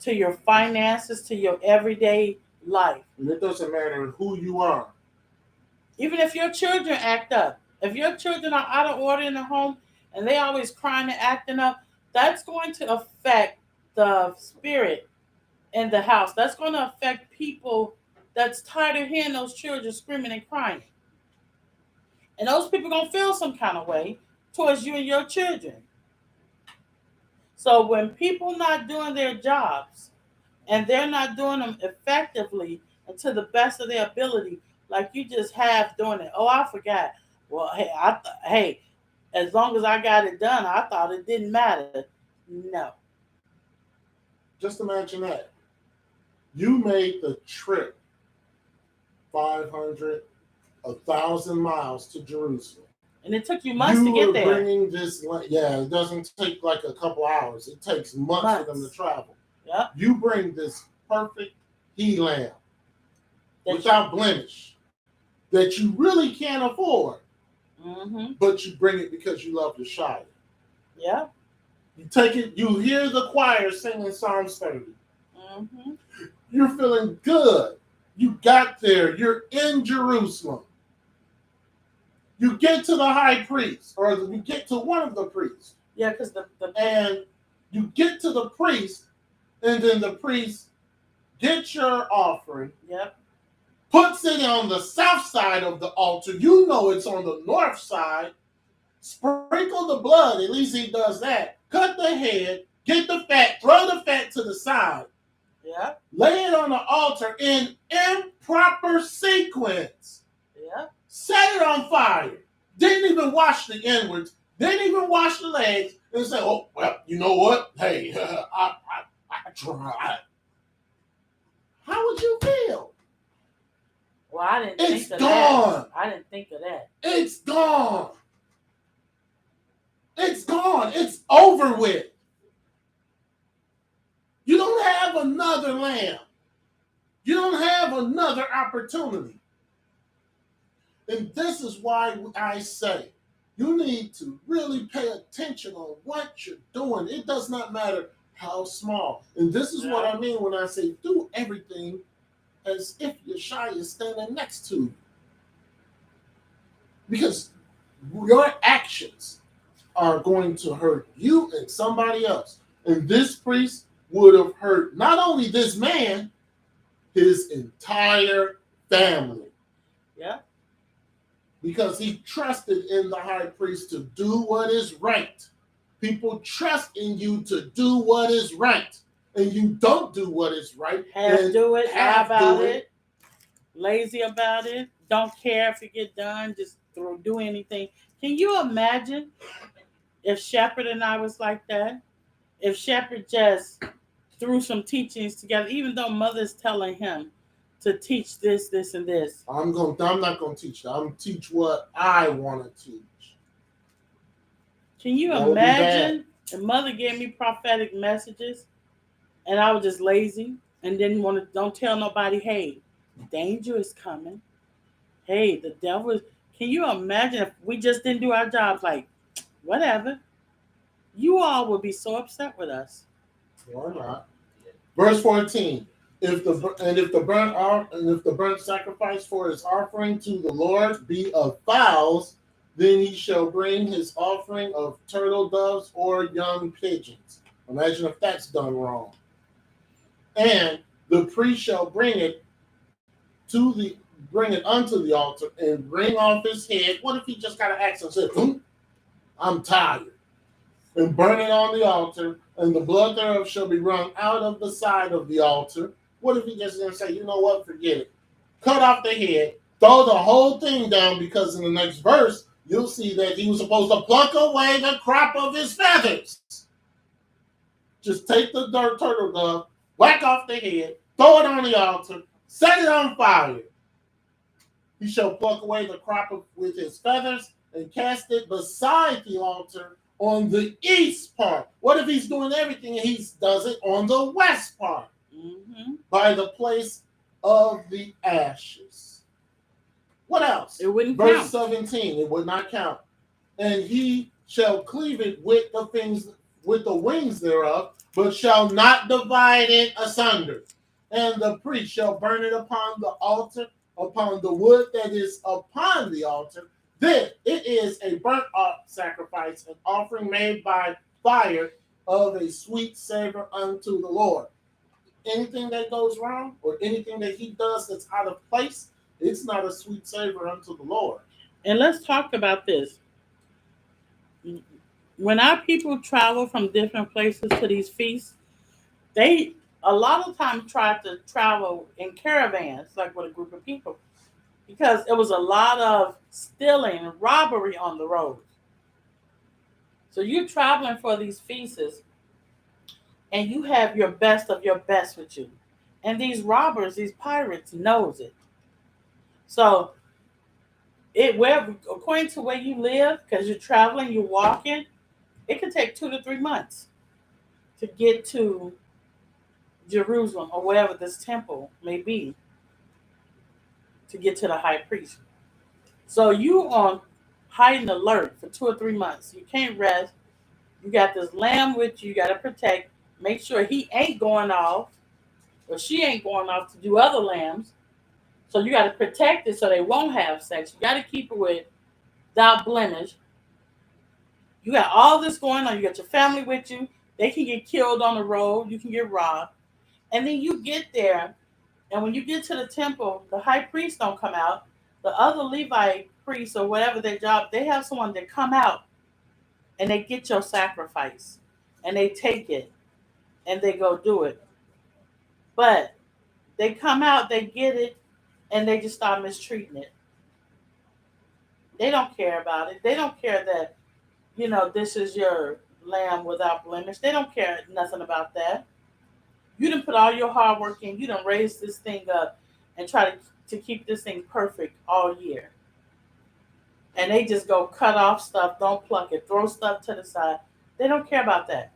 to your finances to your everyday life. And it doesn't matter who you are. Even if your children act up, if your children are out of order in the home and they always crying and acting up, that's going to affect the spirit in the house. That's going to affect people that's tired of hearing those children screaming and crying. And those people are going to feel some kind of way towards you and your children. So when people not doing their jobs and they're not doing them effectively and to the best of their ability, like you just have doing it. Oh, I forgot. Well, hey, as long as I got it done, I thought it didn't matter. No. Just imagine that. You made the trip 500, 1,000 miles to Jerusalem. And it took you months to get there. Bringing this, it doesn't take like a couple hours. It takes months for them to travel. Yep. You bring this perfect he lamb without blemish that you really can't afford. Mm-hmm. But you bring it because you love the Shire. Yeah. You take it, you hear the choir singing Psalms 30. Mm-hmm. You're feeling good. You got there. You're in Jerusalem. You get to the high priest, or you get to one of the priests. Yeah, because and you get to the priest, and then the priest gets your offering. Yep. Puts it on the south side of the altar. You know it's on the north side. Sprinkle the blood. At least he does that. Cut the head, get the fat, throw the fat to the side. Yeah. Lay it on the altar in improper sequence. Yeah. Set it on fire. Didn't even wash the inwards. Didn't even wash the legs. And say, oh, well, you know what? Hey, I tried. How would you feel? Well, I didn't It's think of gone. that. I didn't think of that. It's gone. It's gone. It's over with. You don't have another lamb. You don't have another opportunity. And this is why I say you need to really pay attention on what you're doing. It does not matter how small. And this is what I mean when I say do everything as if Yeshua is standing next to you. Because your actions are going to hurt you and somebody else. And this priest would have hurt not only this man, his entire family. Yeah. Because he trusted in the high priest to do what is right. People trust in you to do what is right. And you don't do what is right. Half do it, half about do it, lazy about it, don't care if it get done, just do anything. Can you imagine if Shepherd and I was like that? If Shepherd just threw some teachings together, even though Mother's telling him to teach this, this, and this. I'm not going to teach that. I'm going to teach what I want to teach. Can you imagine if Mother gave me prophetic messages and I was just lazy and didn't want to, don't tell nobody, hey, danger is coming. Hey, the devil is. Can you imagine if we just didn't do our jobs? Like, whatever. You all would be so upset with us. Or not. Verse 14. If the burnt sacrifice for his offering to the Lord be of fowls, then he shall bring his offering of turtle doves or young pigeons. Imagine if that's done wrong. And the priest shall bring it unto the altar and wring off his head. What if he just got an axe and said, I'm tired? And burn it on the altar, and the blood thereof shall be wrung out of the side of the altar. What if he just gonna say, you know what, forget it? Cut off the head, throw the whole thing down, because in the next verse, you'll see that he was supposed to pluck away the crop of his feathers. Just take the turtle dove, whack off the head, throw it on the altar, set it on fire. He shall pluck away the crop with his feathers and cast it beside the altar on the east part. What if he's doing everything and he does it on the west part? Mm-hmm. By the place of the ashes. What else? It wouldn't Verse count. 17, it would not count. And he shall cleave it with the wings thereof, but shall not divide it asunder. And the priest shall burn it upon the altar, upon the wood that is upon the altar. Then it is a burnt sacrifice, an offering made by fire of a sweet savor unto the Lord. Anything that goes wrong or anything that he does that's out of place, it's not a sweet savor unto the Lord. And let's talk about this. When our people travel from different places to these feasts, they a lot of times try to travel in caravans, like with a group of people, because it was a lot of stealing and robbery on the road. So you're traveling for these feasts, and you have your best of your best with you. And these robbers, these pirates, knows it. So according to where you live, because you're traveling, you're walking, it could take 2 to 3 months to get to Jerusalem or wherever this temple may be, to get to the high priest. So you on hiding alert for 2 or 3 months. You can't rest. You got this lamb with you. You got to protect. Make sure he ain't going off or she ain't going off to do other lambs. So you got to protect it so they won't have sex. You got to keep it without blemish. You got all this going on. You got your family with you. They can get killed on the road. You can get robbed. And then you get there, and when you get to the temple, the high priest don't come out. The other Levite priests or whatever their job, they have someone that come out and they get your sacrifice and they take it and they go do it. But they come out, they get it, and they just start mistreating it. They don't care about it. They don't care that, this is your lamb without blemish. They don't care nothing about that. You didn't put all your hard work in. You done raise this thing up and try to keep this thing perfect all year. And they just go cut off stuff, don't pluck it, throw stuff to the side. They don't care about that.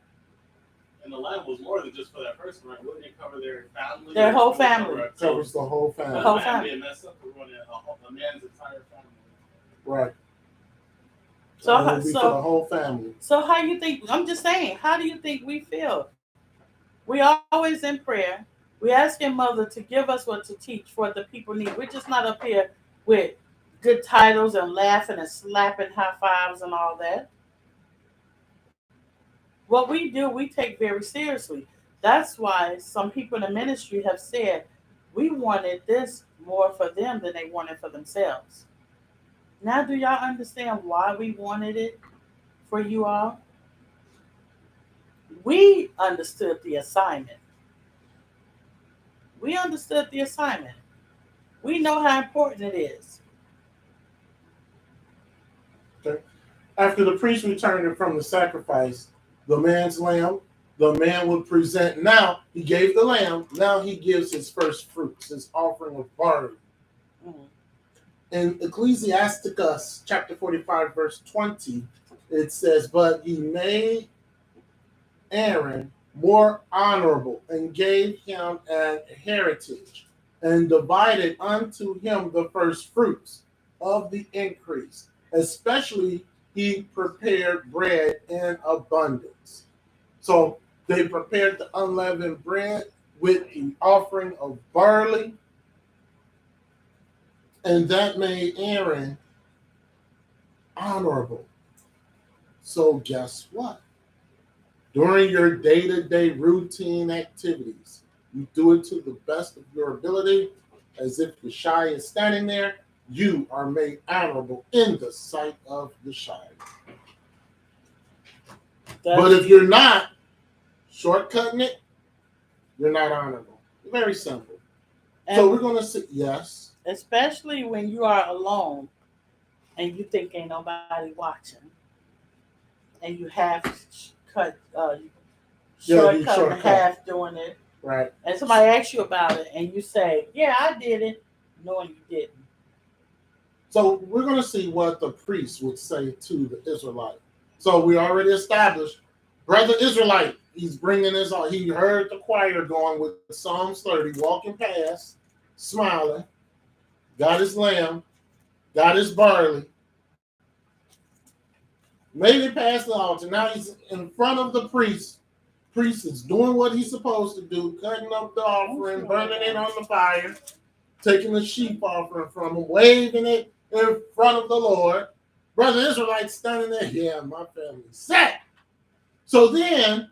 And the lamb was more than just for that person, right? Wouldn't it cover their family? Their whole family. Covers the whole The family. whole lamb family. being messed up, we're going to a man's entire family. Right. So, It would be for the whole family. So how you think? I'm just saying. How do you think we feel? We are always in prayer. We asking Mother to give us what to teach for what the people need. We're just not up here with good titles and laughing and slapping high fives and all that. What we do, we take very seriously. That's why some people in the ministry have said we wanted this more for them than they wanted for themselves. Now, do y'all understand why we wanted it for you all? We understood the assignment. We understood the assignment. We know how important it is. Okay. After the priest returned from the sacrifice, the man's lamb, the man would present. Now he gave the lamb. Now he gives his first fruits, his offering of barley. Mhm. In Ecclesiasticus chapter 45, verse 20, it says, "But he made Aaron more honorable and gave him an heritage and divided unto him the first fruits of the increase. Especially he prepared bread in abundance." So they prepared the unleavened bread with the offering of barley, and that made Aaron honorable. So guess what? During your day-to-day routine activities, you do it to the best of your ability, as if the Shai is standing there. You are made honorable in the sight of the Shai. But if you're not shortcutting it, you're not honorable. Very simple. So we're going to say yes. Especially when you are alone and you think ain't nobody watching, and you have cut, shortcut and half doing it, right? And somebody asks you about it, and you say, "Yeah, I did it," knowing you didn't. So we're going to see what the priest would say to the Israelite. So we already established, brother Israelite, he's bringing his. He heard the choir going with Psalms 30, walking past, smiling, got his lamb, got his barley, made it past the altar. Now he's in front of the priest. Priest is doing what he's supposed to do, cutting up the offering, burning it on the fire, taking the sheep offering from him, waving it in front of the Lord. Brother Israelite standing there, yeah, my family's set. So then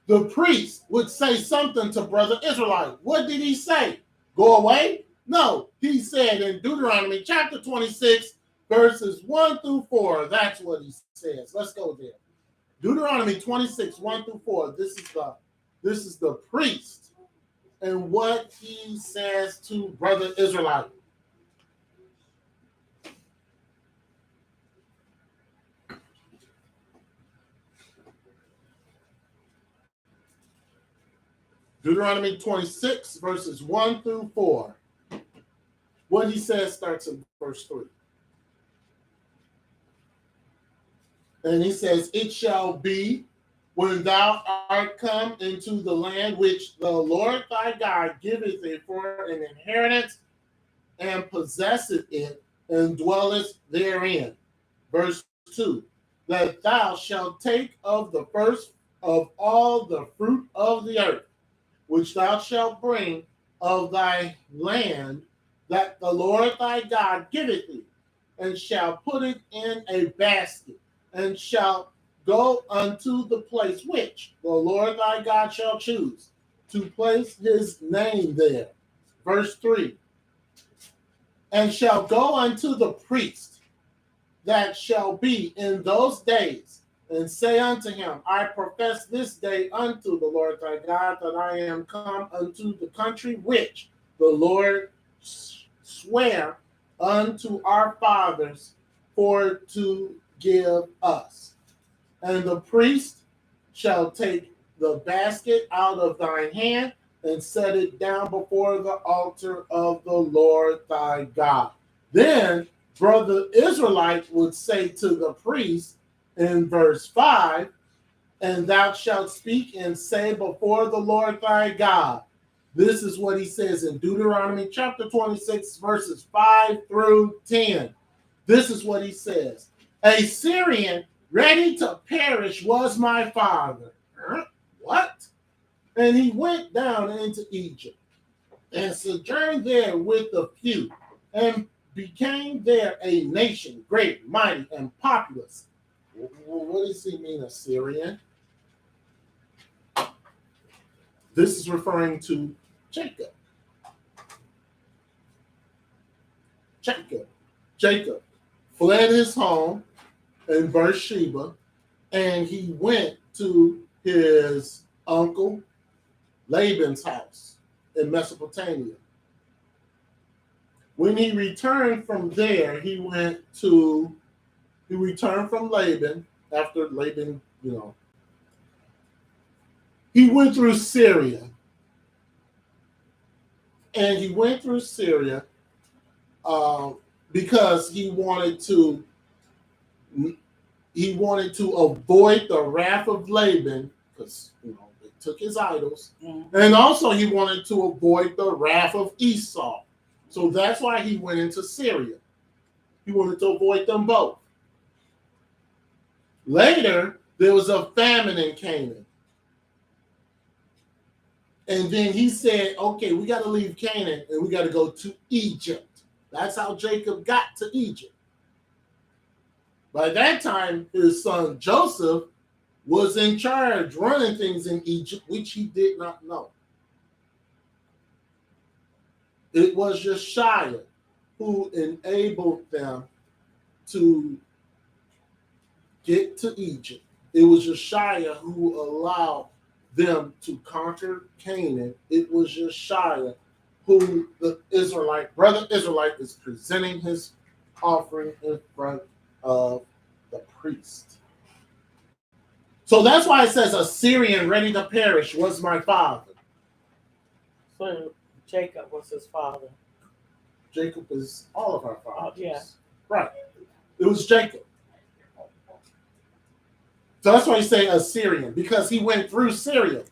the priest would say something to Brother Israelite. What did he say? Go away? No, he said in Deuteronomy chapter 26, verses 1 through 4. That's what he says. Let's go there. Deuteronomy 26, 1 through 4. This is the priest and what he says to Brother Israelite. Deuteronomy 26, verses 1 through 4. What he says starts in verse 3. And he says, "It shall be when thou art come into the land which the Lord thy God giveth thee for an inheritance, and possesseth it, and dwellest therein." Verse 2. "That thou shalt take of the first of all the fruit of the earth, which thou shalt bring of thy land, that the Lord thy God giveth thee, and shalt put it in a basket, and shalt go unto the place which the Lord thy God shall choose, to place his name there." Verse 3. "And shall go unto the priest that shall be in those days, and say unto him, I profess this day unto the Lord thy God that I am come unto the country which the Lord sware unto our fathers for to give us. And the priest shall take the basket out of thine hand and set it down before the altar of the Lord thy God. Then brother Israelite would say to the priest in verse 5, and thou shalt speak and say before the Lord thy God. This is what he says in Deuteronomy chapter 26, verses 5 through 10. This is what he says. A Syrian ready to perish was my father. What? And he went down into Egypt and sojourned there with a few and became there a nation, great, mighty, and populous. What does he mean, Assyrian? This is referring to Jacob. Jacob fled his home in Beersheba, and he went to his uncle Laban's house in Mesopotamia. When he returned from there, he returned from Laban after Laban, he went through Syria. And he went through Syria because he wanted to avoid the wrath of Laban, because it took his idols, and also he wanted to avoid the wrath of Esau. So that's why he went into Syria. He wanted to avoid them both. Later, there was a famine in Canaan. And then he said, okay, we got to leave Canaan and we got to go to Egypt. That's how Jacob got to Egypt. By that time, his son Joseph was in charge, running things in Egypt, which he did not know. It was Josiah who enabled them to get to Egypt. It was Josiah who allowed them to conquer Canaan. It was Josiah who brother Israelite is presenting his offering in front of the priest. So that's why it says, a Syrian ready to perish was my father. So Jacob was his father. Jacob is all of our fathers. Yeah. Right. It was Jacob. So that's why he's saying Assyrian, because he went through Syria.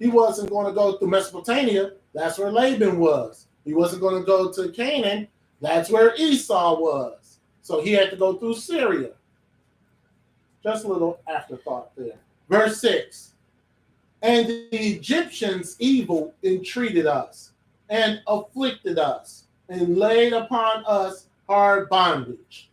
He wasn't going to go through Mesopotamia. That's where Laban was. He wasn't going to go to Canaan. That's where Esau was. So he had to go through Syria. Just a little afterthought there. Verse 6. And the Egyptians evil entreated us and afflicted us and laid upon us hard bondage.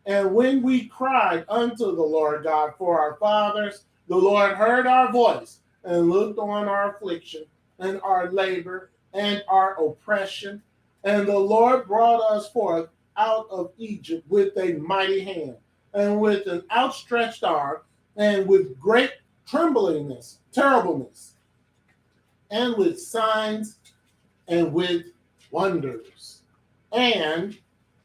And when we cried unto the Lord God for our fathers, the Lord heard our voice and looked on our affliction and our labor and our oppression. And the Lord brought us forth out of Egypt with a mighty hand and with an outstretched arm and with great terribleness, and with signs and with wonders. And,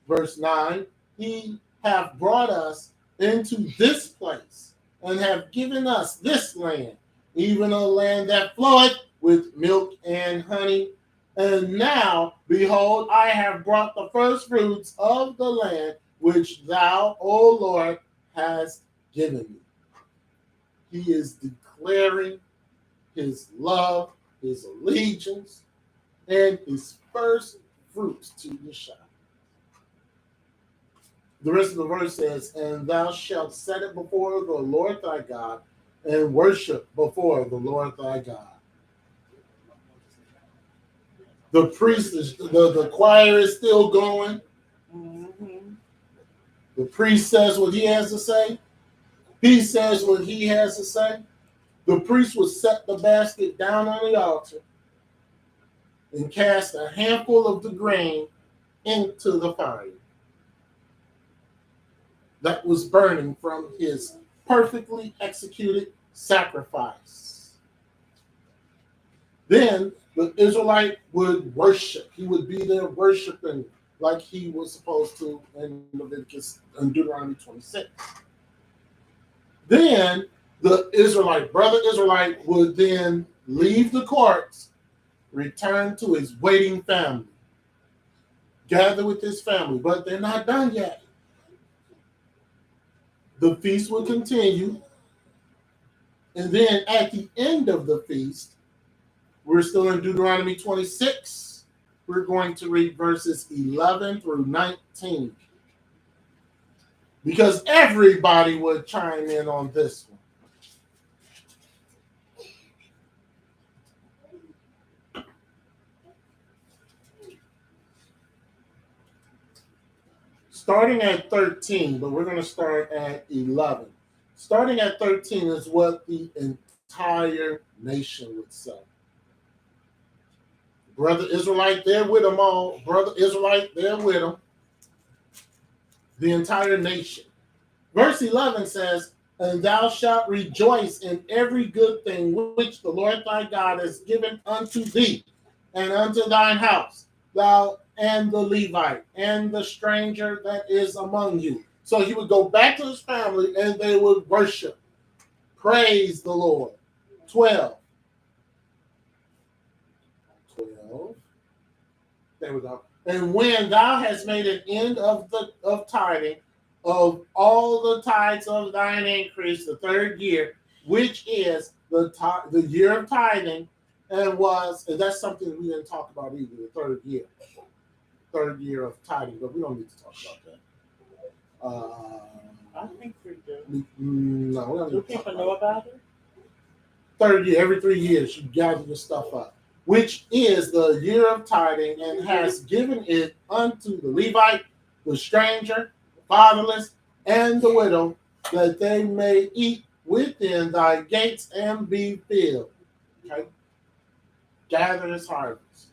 verse 9, he have brought us into this place and have given us this land, even a land that floweth with milk and honey. And now, behold, I have brought the first fruits of the land which thou, O Lord, hast given me. He is declaring his love, his allegiance, and his first fruits to Yeshua. The rest of the verse says, and thou shalt set it before the Lord thy God and worship before the Lord thy God. The priest is, the choir is still going. Mm-hmm. The priest says what he has to say. He says what he has to say. The priest will set the basket down on the altar and cast a handful of the grain into the fire that was burning from his perfectly executed sacrifice. Then the Israelite would worship. He would be there worshiping like he was supposed to in Leviticus and Deuteronomy 26. Then the Israelite, brother Israelite, would then leave the courts, return to his waiting family, gather with his family, but they're not done yet. The feast will continue, and then at the end of the feast, we're still in Deuteronomy 26. We're going to read verses 11 through 19. Because everybody would chime in on this one. Starting at 13, but we're going to start at 11. Starting at 13 is what the entire nation would say. Brother Israelite, there with them all. Brother Israelite, there with them. The entire nation. Verse 11 says, and thou shalt rejoice in every good thing which the Lord thy God has given unto thee and unto thine house, thou and the Levite and the stranger that is among you. So he would go back to his family and they would worship. Praise the Lord. 12. There we go. And when thou hast made an end of tithing, of all the tithes of thine increase, the third year, which is the year of tithing, and that's something we didn't talk about either, the third year of tithing, but we don't need to talk about that. I think we do. No, we don't Do need to talk people about know it. about it? Third year, every 3 years, you gather your stuff up, which is the year of tithing, and has given it unto the Levite, the stranger, fatherless, and the widow, that they may eat within thy gates and be filled. Okay? Gather his harvest.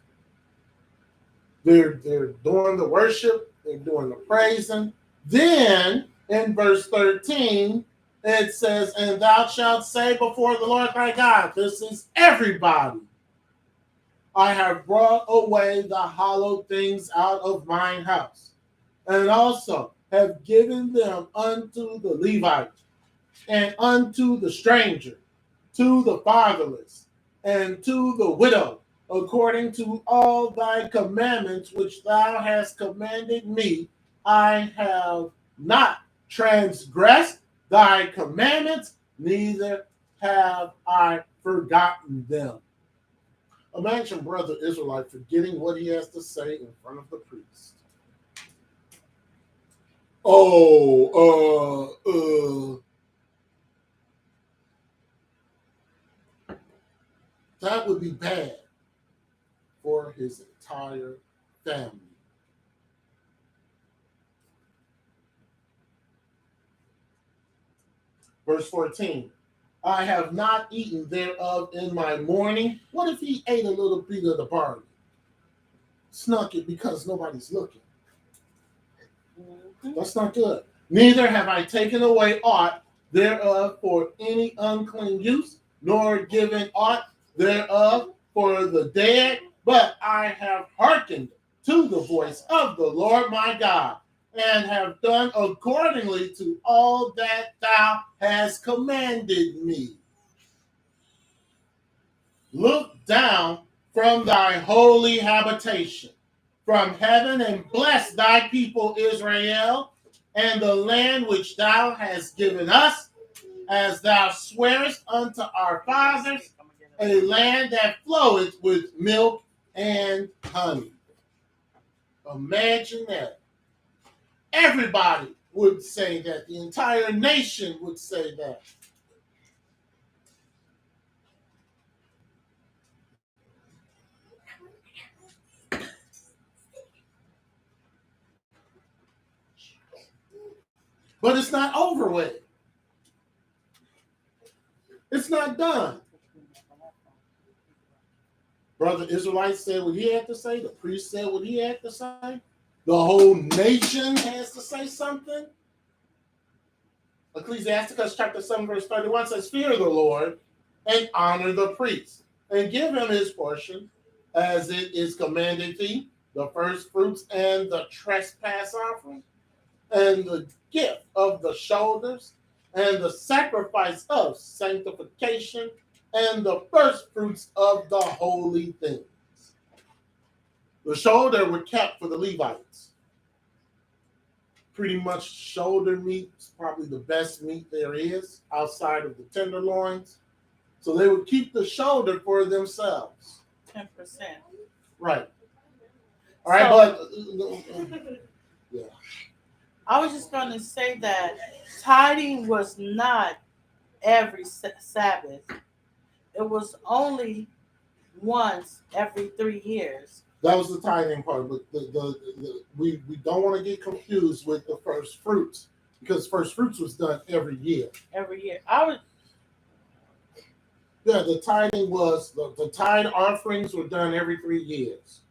They're doing the worship, they're doing the praising. Then in verse 13, it says, and thou shalt say before the Lord thy God, this is everybody, I have brought away the hallowed things out of mine house, and also have given them unto the Levite, and unto the stranger, to the fatherless, and to the widow, according to all thy commandments which thou hast commanded me. I have not transgressed thy commandments, neither have I forgotten them. Imagine brother Israelite forgetting what he has to say in front of the priest. That would be bad for his entire family. Verse 14, I have not eaten thereof in my mourning. What if he ate a little bit of the barley? Snuck it because nobody's looking. That's not good. Neither have I taken away aught thereof for any unclean use, nor given aught thereof for the dead, but I have hearkened to the voice of the Lord my God, and have done accordingly to all that thou hast commanded me. Look down from thy holy habitation, from heaven, and bless thy people Israel, and the land which thou hast given us, as thou swearest unto our fathers, a land that floweth with milk and honey. Imagine that. Everybody would say that. The entire nation would say that. But it's not over with. It's not done. Brother Israelite said what he had to say. The priest said what he had to say. The whole nation has to say something. Ecclesiasticus chapter 7, verse 31 says, Fear the Lord and honor the priest, and give him his portion, as it is commanded thee, the first fruits and the trespass offering, and the gift of the shoulders, and the sacrifice of sanctification, and the first fruits of the holy things. The shoulder were kept for the Levites. Pretty much shoulder meat is probably the best meat there is outside of the tenderloins. So they would keep the shoulder for themselves. 10%. Right. All right, but yeah. I was just going to say that tithing was not every Sabbath. It was only once every 3 years. That was the tithing part, but we don't want to get confused with the first fruits, because first fruits was done every year. Every year. The tithing was the tithe offerings were done every 3 years,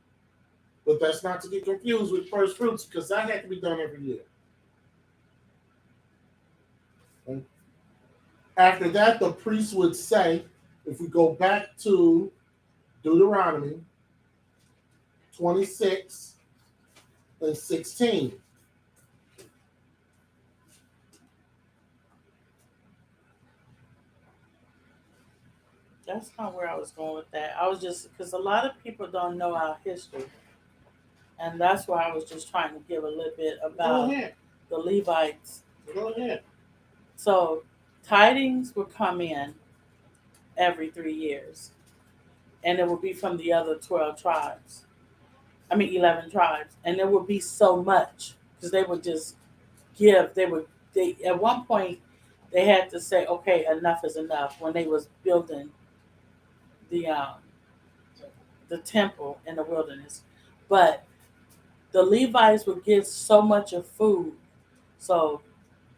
but that's not to get confused with first fruits, because that had to be done every year. Okay. After that, the priest would say, if we go back to Deuteronomy 26 and 16. That's not where I was going with that. I was just, because a lot of people don't know our history. And that's why I was just trying to give a little bit about the Levites. Go ahead. So tidings would come in every 3 years. And it would be from the other 11 tribes. And there would be so much, because they would just give. They at one point they had to say, okay, enough is enough, when they was building the temple in the wilderness. But the Levites would give so much of food. So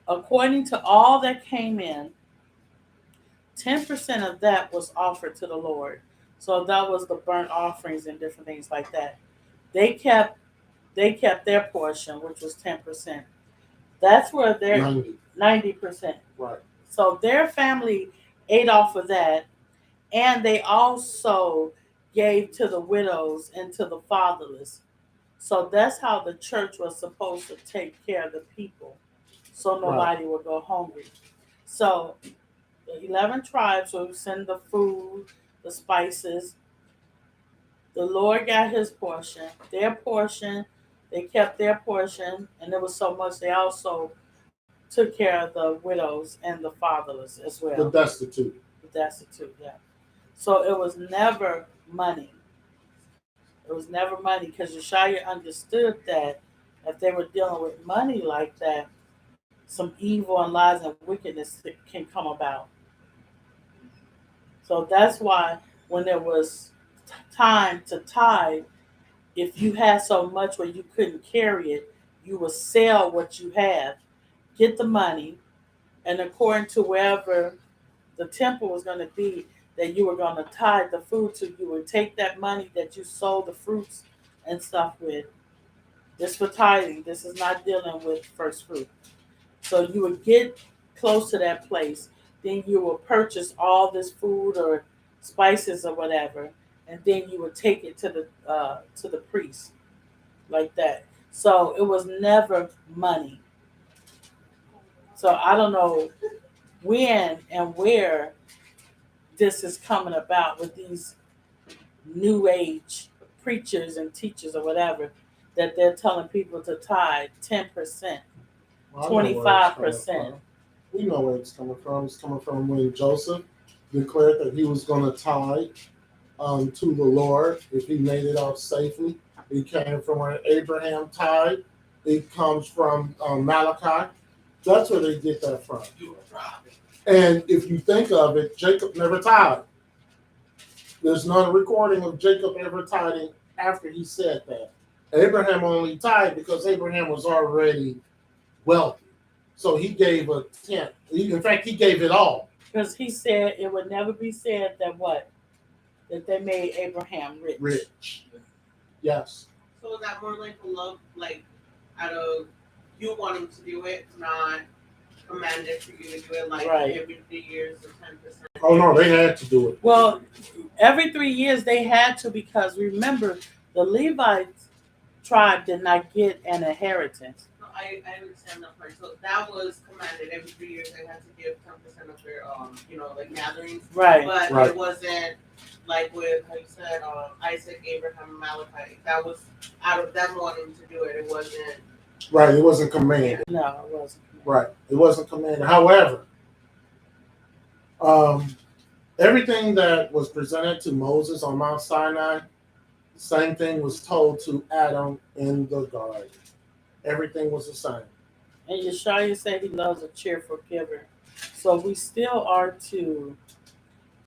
according to all that came in, 10% of that was offered to the Lord. So that was the burnt offerings and different things like that. They kept their portion, which was 10%. That's where their 90%. Right. So their family ate off of that, and they also gave to the widows and to the fatherless. So that's how the church was supposed to take care of the people, so nobody would go hungry. So the 11 tribes would send the food, the spices. The Lord got his portion, their portion. They kept their portion, and there was so much. They also took care of the widows and the fatherless as well. The destitute. Yeah. So it was never money. It was never money, because Yeshua understood that if they were dealing with money like that, some evil and lies and wickedness can come about. So that's why when there was time to tithe, if you had so much where you couldn't carry it, you would sell what you have, get the money, and according to wherever the temple was going to be that you were going to tithe the food to, you would take that money that you sold the fruits and stuff with. This for tithing. This is not dealing with first fruit. So you would get close to that place, then you will purchase all this food or spices or whatever, and then you would take it to the priest, like that. So it was never money. So I don't know when and where this is coming about with these new age preachers and teachers or whatever, that they're telling people to tithe 10%, 25%. We know where it's coming from. It's coming from when Joseph declared that he was going to tithe to the Lord if he made it out safely. It came from where Abraham tithed. It comes from Malachi. That's where they get that from. And if you think of it, Jacob never tithed. There's no recording of Jacob ever tithing after he said that. Abraham only tithed because Abraham was already wealthy. So he gave a tenth. In fact, he gave it all. Because he said it would never be said that what? That they made Abraham rich. Rich. Yes. So is that more like a love, like out of you wanting to do it, not commanded for you to do it like Right. every 3 years or 10%. Oh no, they had to do it. Well, every 3 years they had to, because remember, the Levites tribe did not get an inheritance. No, I understand that part. So that was commanded every 3 years. They had to give 10% of their like gatherings. Right. But Right. it wasn't like with how you said Isaac, Abraham, Malachi. That was out of them wanting to do it. It wasn't. Right, it wasn't commanded. No, it wasn't. Right, it wasn't commanded. However, everything that was presented to Moses on Mount Sinai, the same thing was told to Adam in the garden. Everything was the same. And Yeshua said he loves a cheerful giver. So we still are to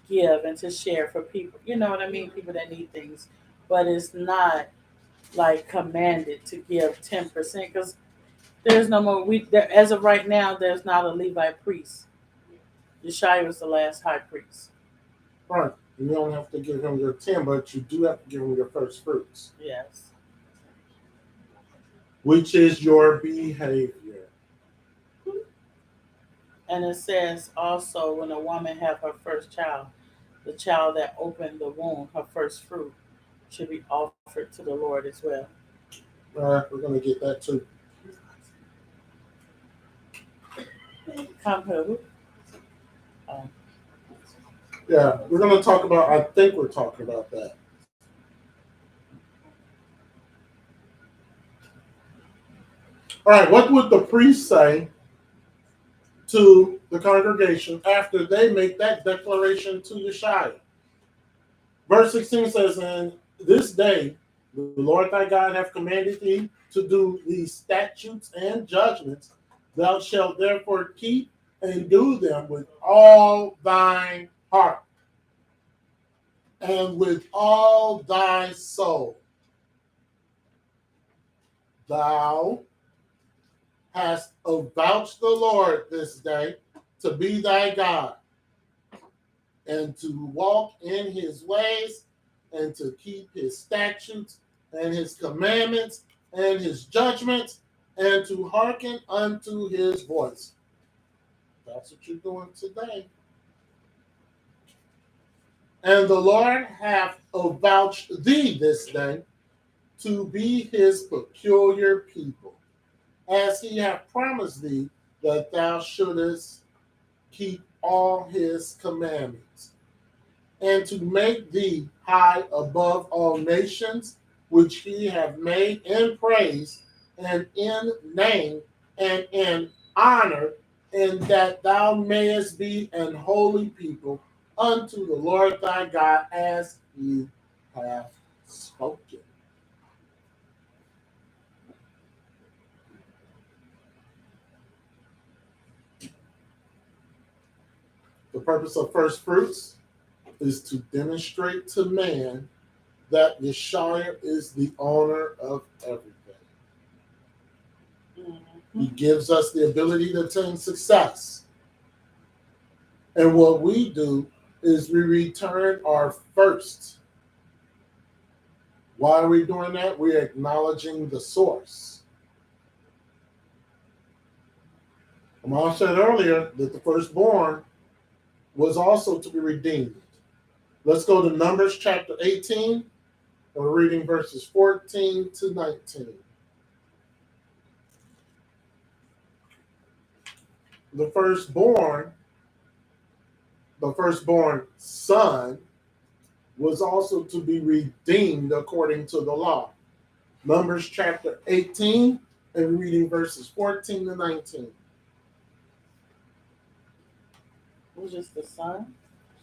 give and to share for people. You know what I mean? People that need things. But it's not like commanded to give 10%, because there's no more. As of right now, there's not a Levite priest. Yeshua was the last high priest. Right. You don't have to give him your 10, but you do have to give him your first fruits, Yes. which is your behavior. And it says also, when a woman have her first child, the child that opened the womb, her first fruit, should be offered to the Lord as well. All right, we're going to get that too. Come who? Yeah, we're going to talk about, I think we're talking about that. All right, what would the priest say to the congregation after they make that declaration to Yeshua? Verse 16 says, "And this day the Lord thy God hath commanded thee to do these statutes and judgments. Thou shalt therefore keep and do them with all thine heart and with all thy soul. Thou hast avouched the Lord this day to be thy God, and to walk in his ways, and to keep his statutes and his commandments and his judgments, and to hearken unto his voice." That's what you're doing today. "And the Lord hath avouched thee this day to be his peculiar people, as he hath promised thee, that thou shouldest keep all his commandments, and to make thee high above all nations, which he hath made in praise and in name and in honor, and that thou mayest be an holy people unto the Lord thy God, as he hath spoken." The purpose of first fruits is to demonstrate to man that Yeshua is the owner of everything. Mm-hmm. He gives us the ability to attain success. And what we do is we return our first. Why are we doing that? We're acknowledging the source. Mom said earlier that the firstborn was also to be redeemed. Let's go to Numbers chapter 18. We're reading verses 14 to 19. The firstborn son, was also to be redeemed according to the law. Numbers chapter 18, and reading verses 14 to 19. Was just the son?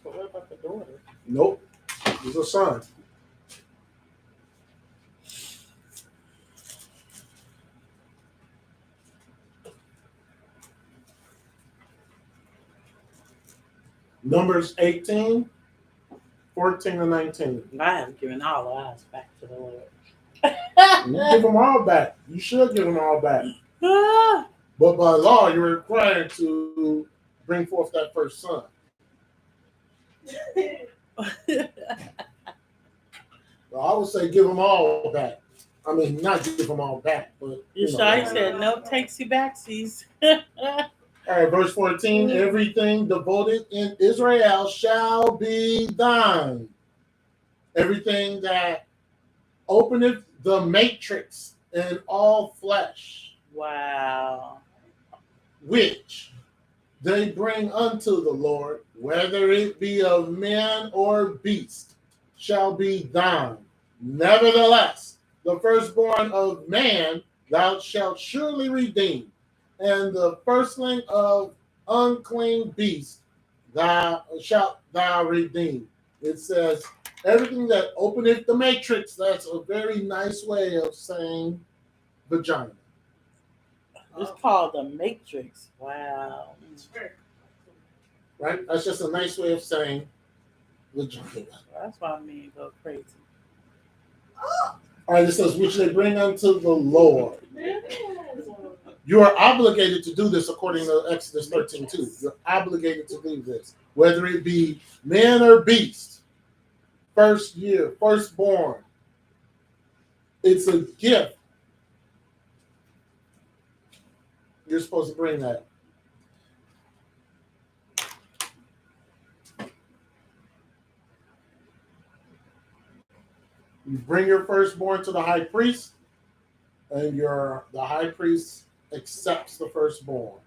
So what about the daughter? Nope, it's a son. Numbers 18, 14 to 19. I have given all the eyes back to the Lord. You give them all back. You should give them all back. But by law, you're required to bring forth that first son. Well, I would say give them all back. I mean, not give them all back, but Yeshua said no takesy backsies. All right, verse 14. Everything devoted in Israel shall be thine. Everything that openeth the matrix in all flesh, Wow. which they bring unto the Lord, whether it be of man or beast, shall be thine. Nevertheless, the firstborn of man thou shalt surely redeem, and the firstling of unclean beast thou shalt thou redeem. It says, everything that openeth the matrix, that's a very nice way of saying vagina. It's called the Matrix. Wow. Right? That's just a nice way of saying vagina. That's why men go crazy. All right, it says, which they bring unto the Lord. You are obligated to do this according to Exodus 13:2. You're obligated to do this, whether it be man or beast, first year, firstborn. It's a gift. You're supposed to bring that. You bring your firstborn to the high priest, and the high priest accepts the firstborn.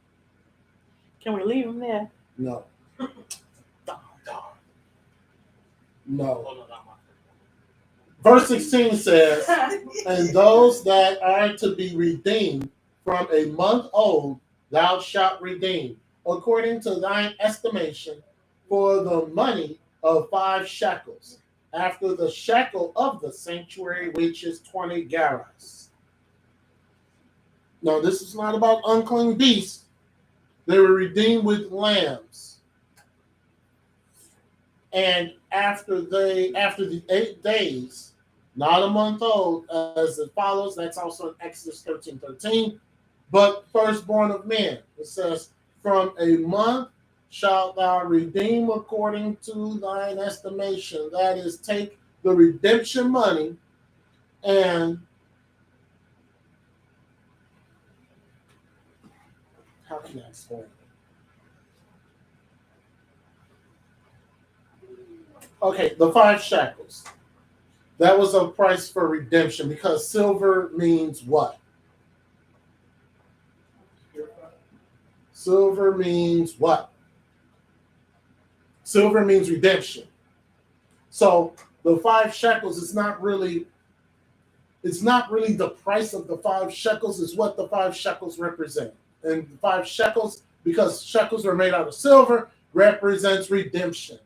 Can we leave him there? No. Oh, No. no, not my Verse 16 says, and those that are to be redeemed from a month old, thou shalt redeem, according to thine estimation, for the money of 5 shekels, after the shekel of the sanctuary, which is 20 gerahs. Now, this is not about unclean beasts. They were redeemed with lambs. And after the 8 days, not a month old, as it follows, that's also in Exodus 13:13, but firstborn of men. It says, from a month shalt thou redeem according to thine estimation. That is, take the redemption money and how can I explain it? Okay, the 5 shekels. That was a price for redemption because silver means what? Silver means what? Silver means redemption. So the 5 shekels is not really, it's not really the price of the 5 shekels, is what the 5 shekels represent. And the 5 shekels, because shekels are made out of silver, represents redemption.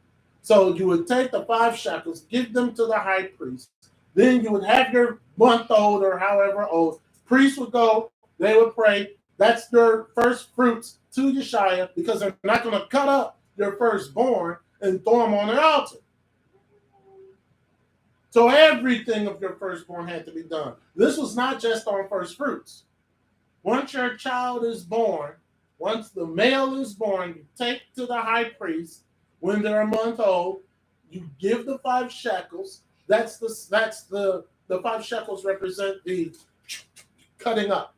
So you would take the 5 shekels, give them to the high priest. Then you would have your month old or however old. Priest would go, they would pray. That's their first fruits to Yeshua, because they're not going to cut up your firstborn and throw them on the altar. So everything of your firstborn had to be done. This was not just on first fruits. Once your child is born, once the male is born, you take to the high priest when they're a month old. You give the 5 shekels. That's the 5 shekels represent the cutting up.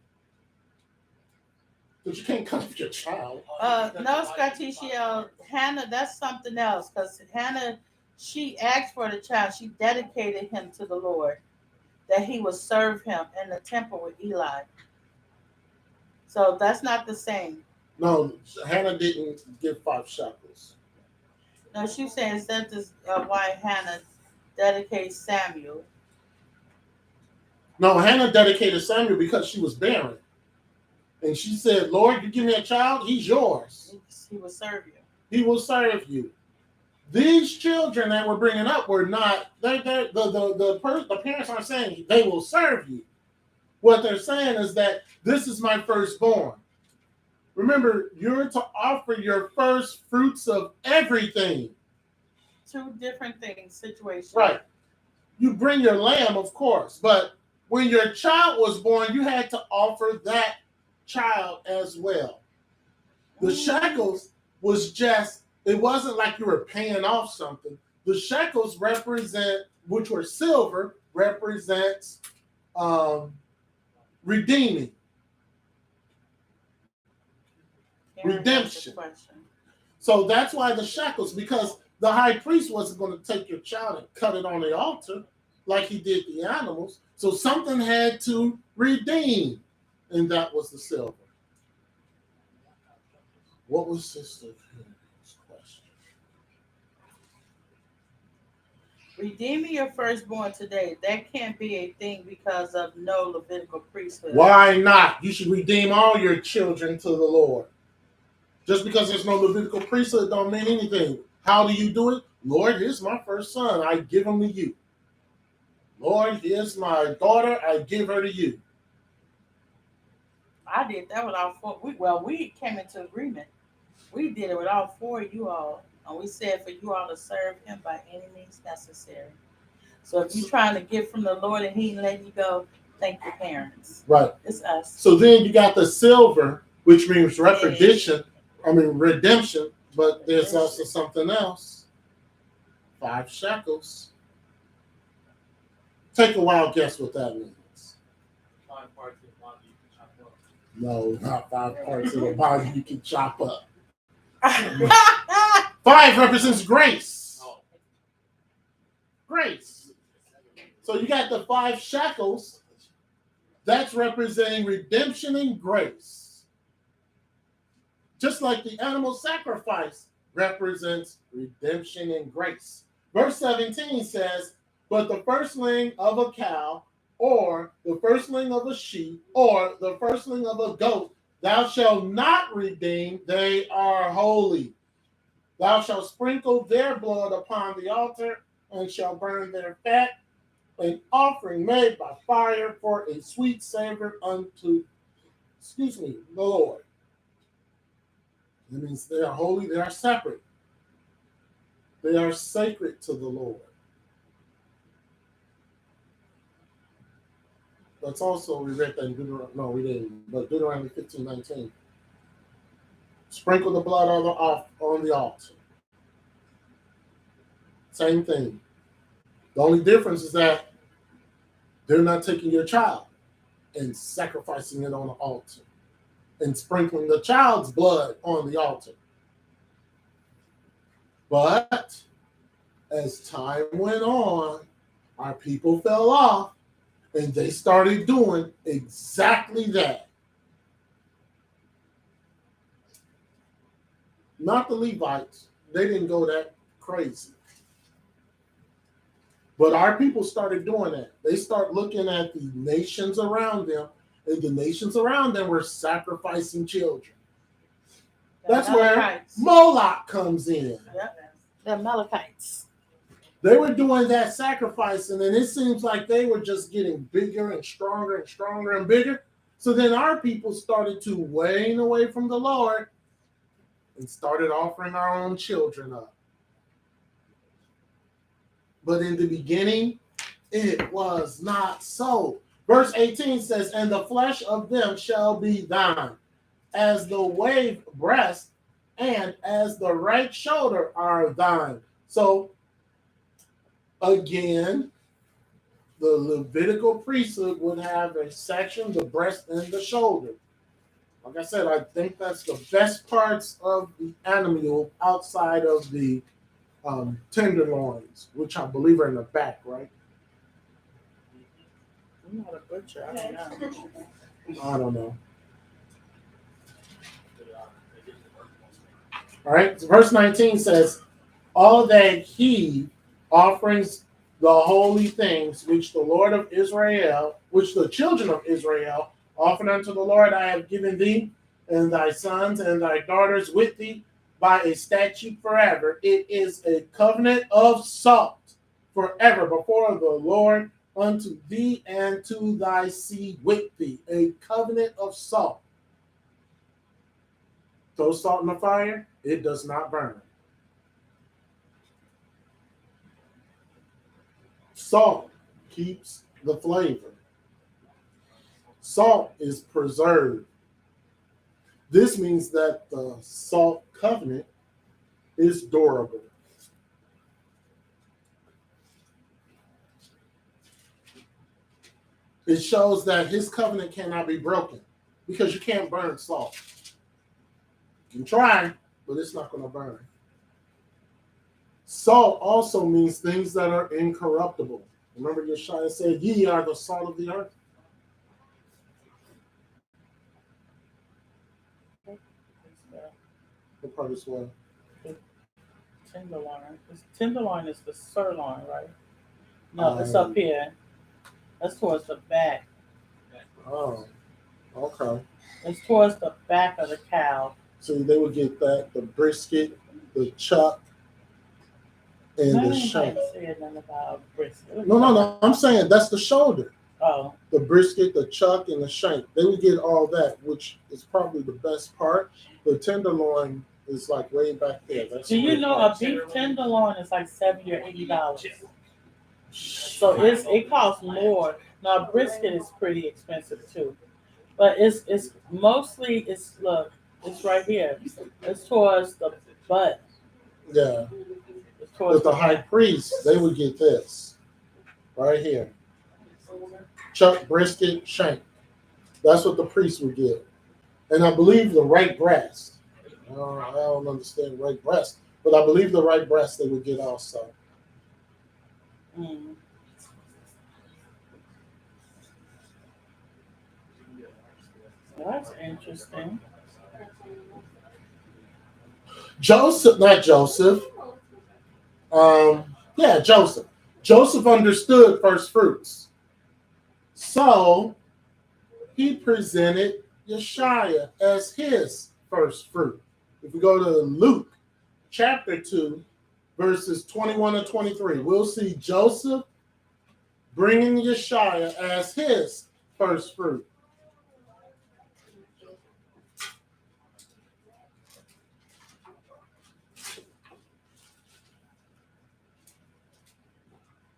But you can't cut up your child. No, Scotticio, Hannah, that's something else. Because Hannah, she asked for the child. She dedicated him to the Lord, that he would serve him in the temple with Eli. So that's not the same. No, Hannah didn't give 5 shekels. No, she says that is why Hannah dedicates Samuel. No, Hannah dedicated Samuel because she was barren. And she said, Lord, you give me a child, he's yours. He will serve you. He will serve you. These children that we're bringing up were not, the parents aren't saying they will serve you. What they're saying is that this is my firstborn. Remember, you're to offer your first fruits of everything. 2 different things, situations. Right. You bring your lamb, of course, but when your child was born, you had to offer that child as well. The shekels was just, it wasn't like you were paying off something. The shekels represent, which were silver, represents redeeming. Aaron has a redemption. question. So that's why the shackles, because the high priest wasn't going to take your child and cut it on the altar like he did the animals. So something had to redeem, and that was the silver. What was Sister Henry's question? Redeeming your firstborn today, that can't be a thing because of no Levitical priesthood. Why not? You should redeem all your children to the Lord. Just because there's no Levitical priesthood don't mean anything. How do you do it? Lord, here's my first son. I give him to you. Lord, here's my daughter. I give her to you. I did that with all four. We came into agreement. We did it with all four of you all. And we said for you all to serve him by any means necessary. So if you're trying to get from the Lord and he ain't letting you go, thank your parents. Right. It's us. So then you got the silver, which means redemption, but there's also something else. 5 shekels. Take a wild guess what that means. 5 parts of the body you can chop up. No, not 5 parts of the body you can chop up. 5 represents grace. Oh, Grace. So you got the 5 shekels. That's representing redemption and grace. Just like the animal sacrifice represents redemption and grace. Verse 17 says, but the firstling of a cow, or the firstling of a sheep, or the firstling of a goat, thou shalt not redeem, they are holy. Thou shalt sprinkle their blood upon the altar, and shalt burn their fat, an offering made by fire for a sweet savor unto, the Lord. That means they are holy, they are separate. They are sacred to the Lord. That's also, we read that in Deuteronomy, no, we didn't, but Deuteronomy 15:19. Sprinkle the blood on the altar. Same thing. The only difference is that they're not taking your child and sacrificing it on the altar and sprinkling the child's blood on the altar. But as time went on, our people fell off and they started doing exactly that. Not the Levites. They didn't go that crazy. But our people started doing that. They start looking at the nations around them, and the nations around them were sacrificing children. That's where Moloch comes in. Yep. The Amalekites. They were doing that sacrificing, and it seems like they were just getting bigger and stronger and stronger and bigger. So then our people started to wane away from the Lord and started offering our own children up. But in the beginning, it was not so. Verse 18 says, and the flesh of them shall be thine, as the wave breast and as the right shoulder are thine. So, again, the Levitical priesthood would have a section, the breast and the shoulder. Like I said, I think that's the best parts of the animal outside of the tenderloins, which I believe are in the back, right? I'm not a butcher. I don't know. I don't know. All right. So verse 19 says, all that he offerings the holy things which the Lord of Israel, which the children of Israel offer unto the Lord, I have given thee and thy sons and thy daughters with thee by a statute forever. It is a covenant of salt forever before the Lord unto thee and to thy seed with thee. A covenant of salt. Throw salt in the fire, it does not burn. Salt keeps the flavor. Salt is preserved. This means that the salt covenant is durable. It shows that his covenant cannot be broken because you can't burn salt. You can try, but it's not going to burn. Salt also means things that are incorruptible. Remember, Yeshua said, "Ye are the salt of the earth." What part is what? Tenderloin. Tenderloin is the sirloin, right? No, it's up here. That's towards the back. Oh, okay. It's towards the back of the cow. So they would get that, the brisket, the chuck, and the shank. Said nothing about brisket. No. I'm saying that's the shoulder. Oh. The brisket, the chuck, and the shank. They would get all that, which is probably the best part. The tenderloin is like way back there. That's Do you know a beef tenderloin is like $70 or $80? So it costs more. Now brisket is pretty expensive too, but it's mostly look, it's right here. It's towards the butt. Yeah. With the high priest, they would get this right here. Chuck, brisket, shank. That's what the priest would get. And I believe the right breast. I don't understand right breast, but I believe the right breast they would get also. Mm. That's interesting. Joseph. Joseph. Joseph understood first fruits. So he presented Yeshua as his first fruit. If we go to Luke chapter 2, verses 21 and 23, we'll see Joseph bringing Yeshua as his first fruit.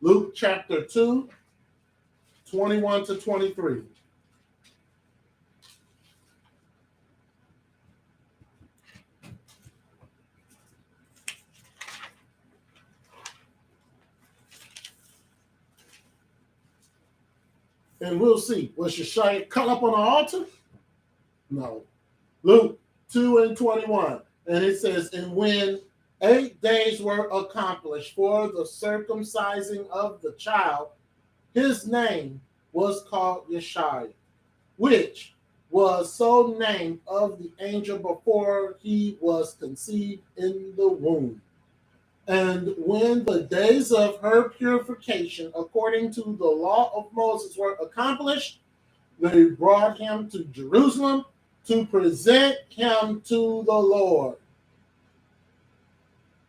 Luke chapter 2, 21 to 23. And we'll see. Was Yeshua cut up on the altar? No. Luke 2 and 21. And it says, and when 8 days were accomplished for the circumcising of the child, his name was called Yeshua, which was so named of the angel before he was conceived in the womb. And when the days of her purification, according to the law of Moses, were accomplished, they brought him to Jerusalem to present him to the Lord.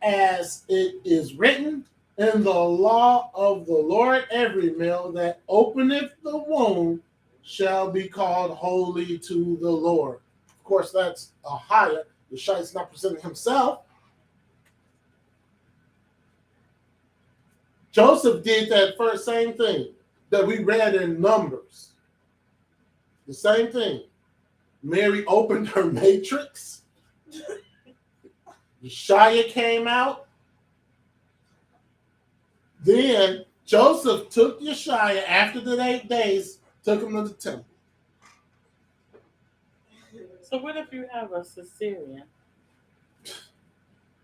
As it is written in the law of the Lord, every male that openeth the womb shall be called holy to the Lord. Of course, that's a higher. Yeshua is not presenting himself. Joseph did that first same thing that we read in Numbers. The same thing. Mary opened her matrix. Yeshua came out. Then Joseph took Yeshua after the 8 days, took him to the temple. So what if you have a cesarean?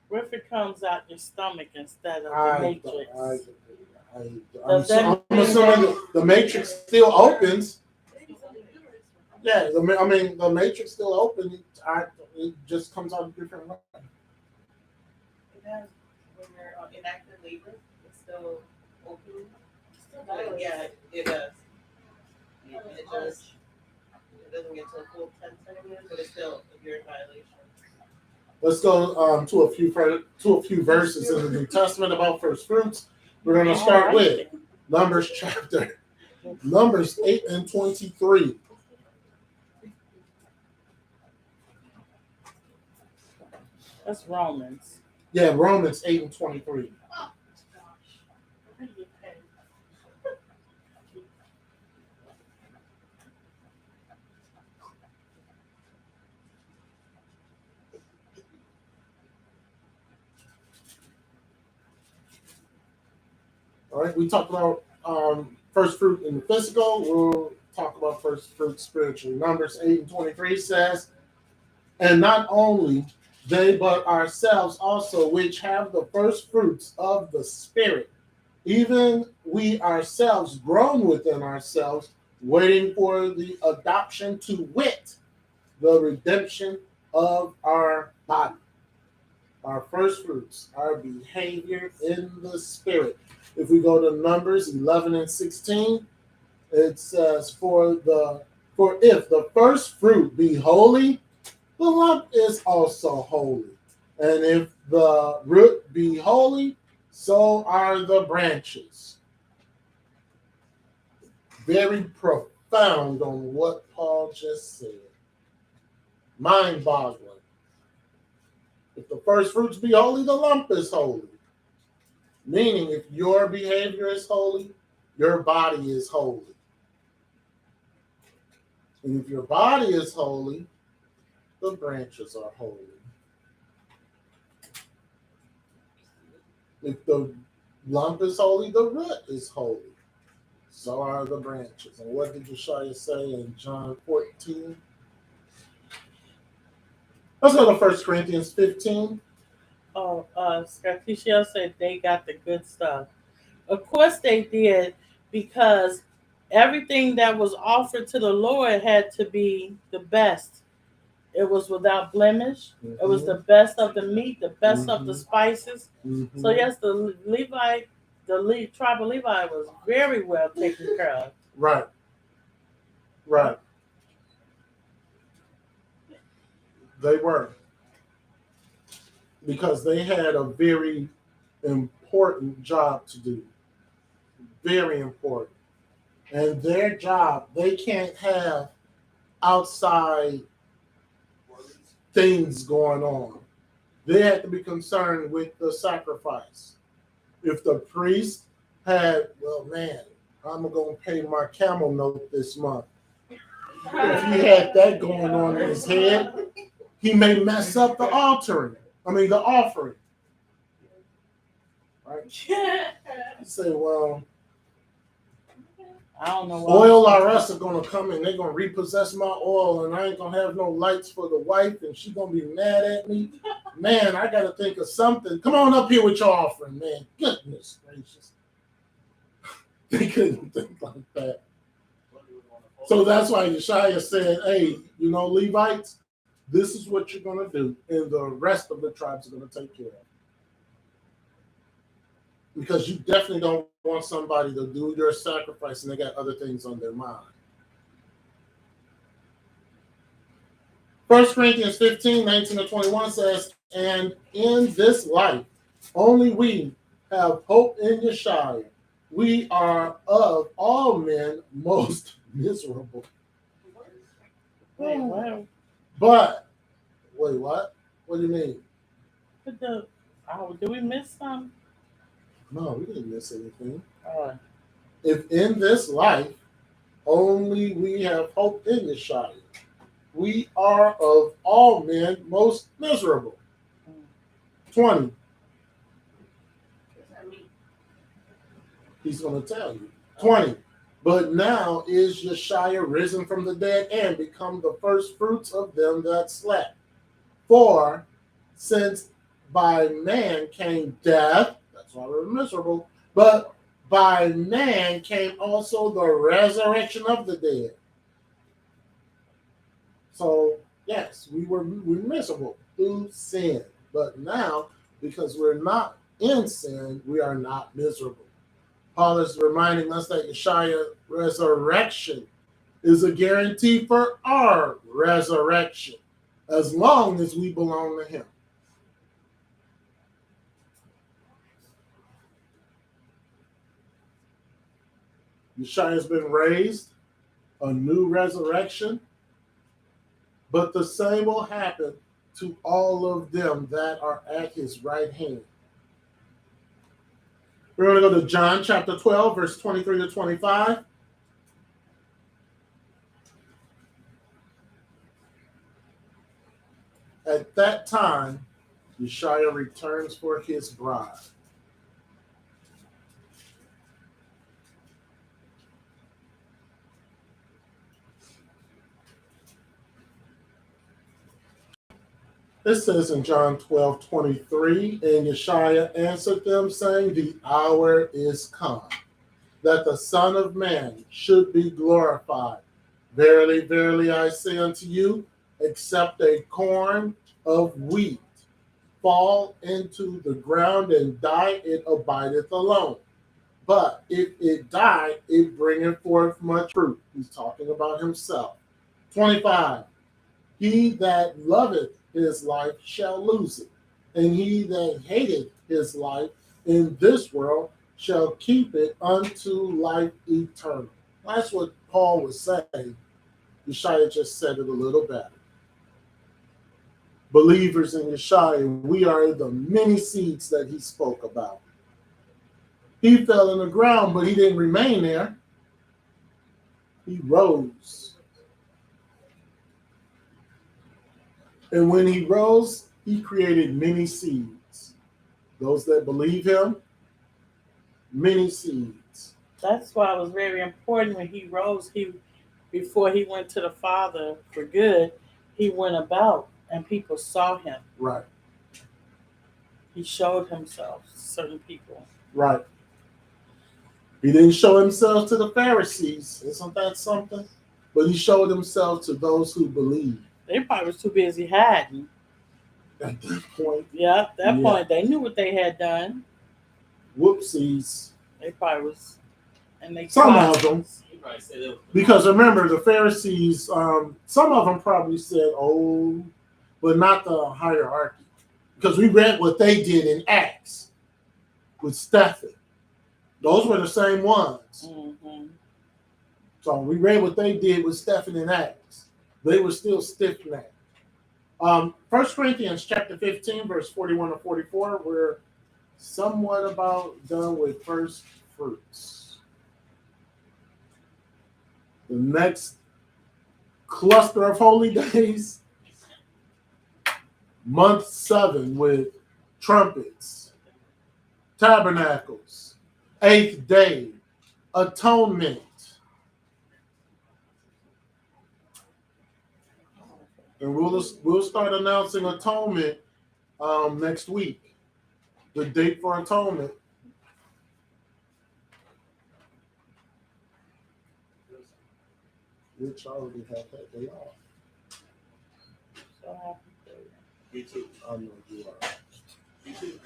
What if it comes out your stomach instead of the matrix? I'm assuming the matrix still opens. Yeah, the matrix still opens. It just comes out a different way. It has, when you're in active labor, it's still open. Yeah, it does. It doesn't get to a full 10 centimeters, but it's still, if you're in violation. Let's go to a few verses in the New Testament about first fruits. We're going to start with Numbers 8 and 23. That's Romans. Yeah, Romans 8 and 23. All right, we talked about first fruit in the physical. We'll talk about first fruit spiritually. Numbers 8 and 23 says, And not only they, but ourselves also, which have the first fruits of the Spirit, even we ourselves grown within ourselves, waiting for the adoption to wit, the redemption of our body. Our first fruits, our behavior in the Spirit. If we go to Numbers 11 and 16, it says, for if the first fruit be holy, the lump is also holy. And if the root be holy, so are the branches. Very profound on what Paul just said. Mind boggling. If the first fruits be holy, the lump is holy. Meaning, if your behavior is holy, your body is holy. And if your body is holy, the branches are holy. If the lump is holy, the root is holy. So are the branches. And what did Yeshua say in John 14? Let's go to 1 Corinthians 15. Oh, Scotticio said they got the good stuff. Of course they did, because everything that was offered to the Lord had to be the best. It was without blemish. It was the best of the meat, the best of the spices. Mm-hmm. So yes, the Levite, tribe of Levi was very well taken care of. Right. Right. They were. Because they had a very important job to do. Very important. And their job, they can't have outside things going on. They had to be concerned with the sacrifice. If the priest had, well, man, I'm going to pay my camel note this month. If he had that going on in his head, he may mess up the offering. Right? You say, well, I don't know. Oil or us are going to come and they're going to repossess my oil, and I ain't going to have no lights for the wife, and she's going to be mad at me. Man, I got to think of something. Come on up here with your offering, man. Goodness gracious. They couldn't think like that. So that's why Yeshua said, hey, Levites, this is what you're going to do, and the rest of the tribes are going to take care of it. Because you definitely don't want somebody to do your sacrifice and they got other things on their mind. 1 Corinthians 15, 19 to 21 says, and in this life, only we have hope in Yeshua. We are of all men most miserable. Wait, what? But, wait, what? What do you mean? Did we miss something? No, we didn't miss anything. Oh. If in this life only we have hope in Yeshua, we are of all men most miserable. 20. He's going to tell you. 20. But now is Yeshua risen from the dead and become the first fruits of them that slept. For since by man came death, that's why we're miserable, but by man came also the resurrection of the dead. So, yes, we're miserable through sin. But now, because we're not in sin, we are not miserable. Paul is reminding us that Yeshua's resurrection is a guarantee for our resurrection, as long as we belong to him. Yeshua has been raised, a new resurrection, but the same will happen to all of them that are at his right hand. We're going to go to John chapter 12, verse 23 to 25. At that time, Yeshua returns for his bride. It says in John 12:23, and Yeshua answered them, saying, the hour is come, that the Son of Man should be glorified. Verily, verily, I say unto you, except a corn of wheat fall into the ground and die, it abideth alone. But if it die, it bringeth forth much fruit. He's talking about himself. 25. He that loveth his life shall lose it, and he that hateth his life in this world shall keep it unto life eternal. That's what Paul was saying. Yeshua just said it a little better. Believers in Yeshua, we are the many seeds that he spoke about. He fell in the ground, but he didn't remain there. He rose. And when he rose, he created many seeds. Those that believe him, many seeds. That's why it was very important when he rose. Before he went to the Father for good, he went about and people saw him. Right. He showed himself to certain people. Right. He didn't show himself to the Pharisees. Isn't that something? But he showed himself to those who believe. They probably was too busy hiding. At that point. Yeah, at that point, they knew what they had done. Whoopsies. They probably was, and they some of them. Because remember, the Pharisees, some of them probably said, oh, but not the hierarchy. Because we read what they did in Acts with Stephen. Those were the same ones. Mm-hmm. So we read what they did with Stephen in Acts. They were still stiff-necked. 1 Corinthians chapter 15, verse 41 to 44, we're somewhat about done with first fruits. The next cluster of holy days, month 7 with trumpets, tabernacles, 8th day, atonement. And we'll start announcing atonement next week. The date for atonement. Rich already had that day off. So happy. Me too. I know you are. Me too.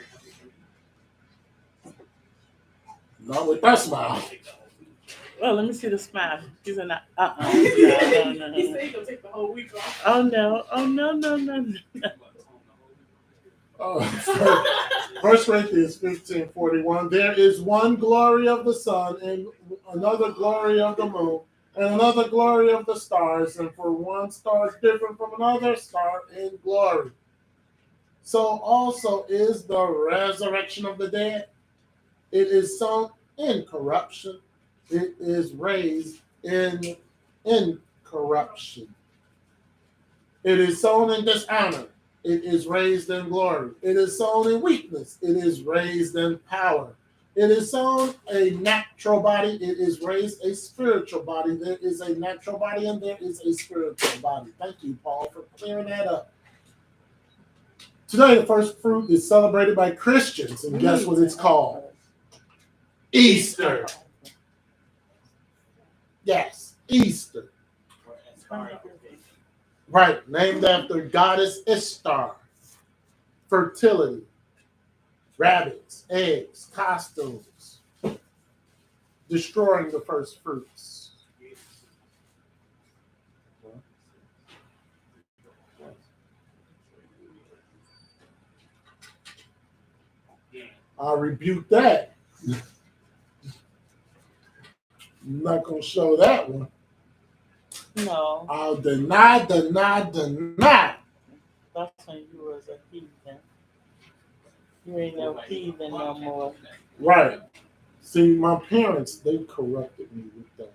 Not with that smile. Well, let me see the smile. He's in that. No. He said he's gonna take the whole week off. Oh no! No! Oh, 1 Corinthians 15:41. There is one glory of the sun, and another glory of the moon, and another glory of the stars, and for one star is different from another star in glory. So also is the resurrection of the dead. It is sown in corruption. It is raised in incorruption. It is sown in dishonor. It is raised in glory. It is sown in weakness. It is raised in power. It is sown a natural body. It is raised a spiritual body. There is a natural body and there is a spiritual body. Thank you, Paul, for clearing that up. Today, the first fruit is celebrated by Christians, and guess what it's called? Easter. Yes, Easter. Right, named after goddess Ishtar. Fertility, rabbits, eggs, costumes, destroying the first fruits. I rebuke that. I'm not going to show that one. No. I'll deny. That's when you was a heathen. You ain't no heathen no more. Right. See, my parents, they corrupted me with that.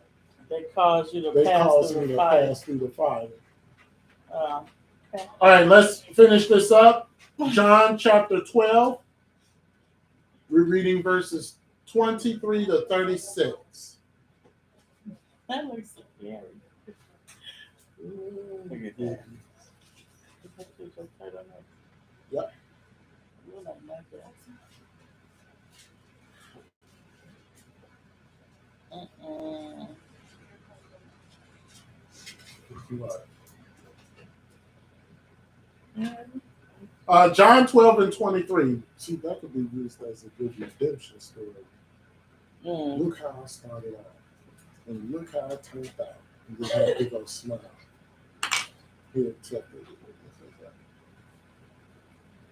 They caused you to They pass caused through me the to fire. pass through the fire. Okay. All right, let's finish this up. John chapter 12. We're reading verses 23 to 36. That looks scary. Look at that. Yep. You don't like that. Mm-mm. John 12 and 23. See, that could be used as a good redemption story. Mm. Look how I started out. And look how I turned out. And then had a big old smile. Here, check it.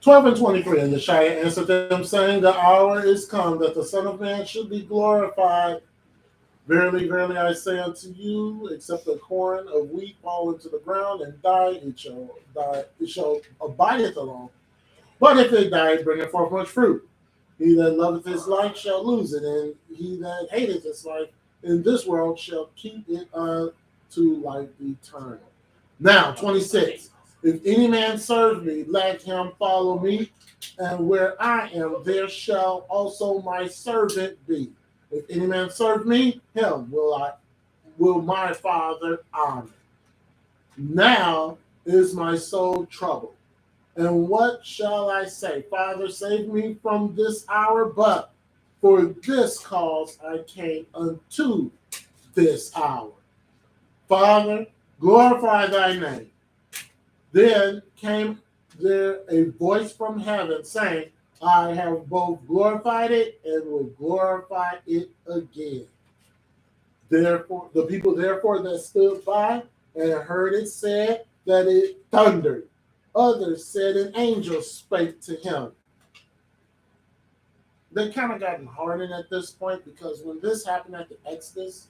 12 and 23. And Yeshua answered them, saying, the hour is come that the Son of Man should be glorified. Verily, verily, I say unto you, except a corn of wheat fall into the ground and die, it shall abideth alone. But if it die, it bringeth forth much fruit. He that loveth his life shall lose it, and he that hateth his life in this world shall keep it unto life eternal. Now, 26. If any man serve me, let him follow me, and where I am, there shall also my servant be. If any man serve me, him will my Father honor. Now is my soul troubled. And what shall I say? Father, save me from this hour, but for this cause I came unto this hour. Father, glorify thy name. Then came there a voice from heaven saying, I have both glorified it and will glorify it again. Therefore, the people therefore that stood by and heard it said that it thundered. Others said an angel spake to him. They kind of gotten hardened at this point because when this happened at the Exodus,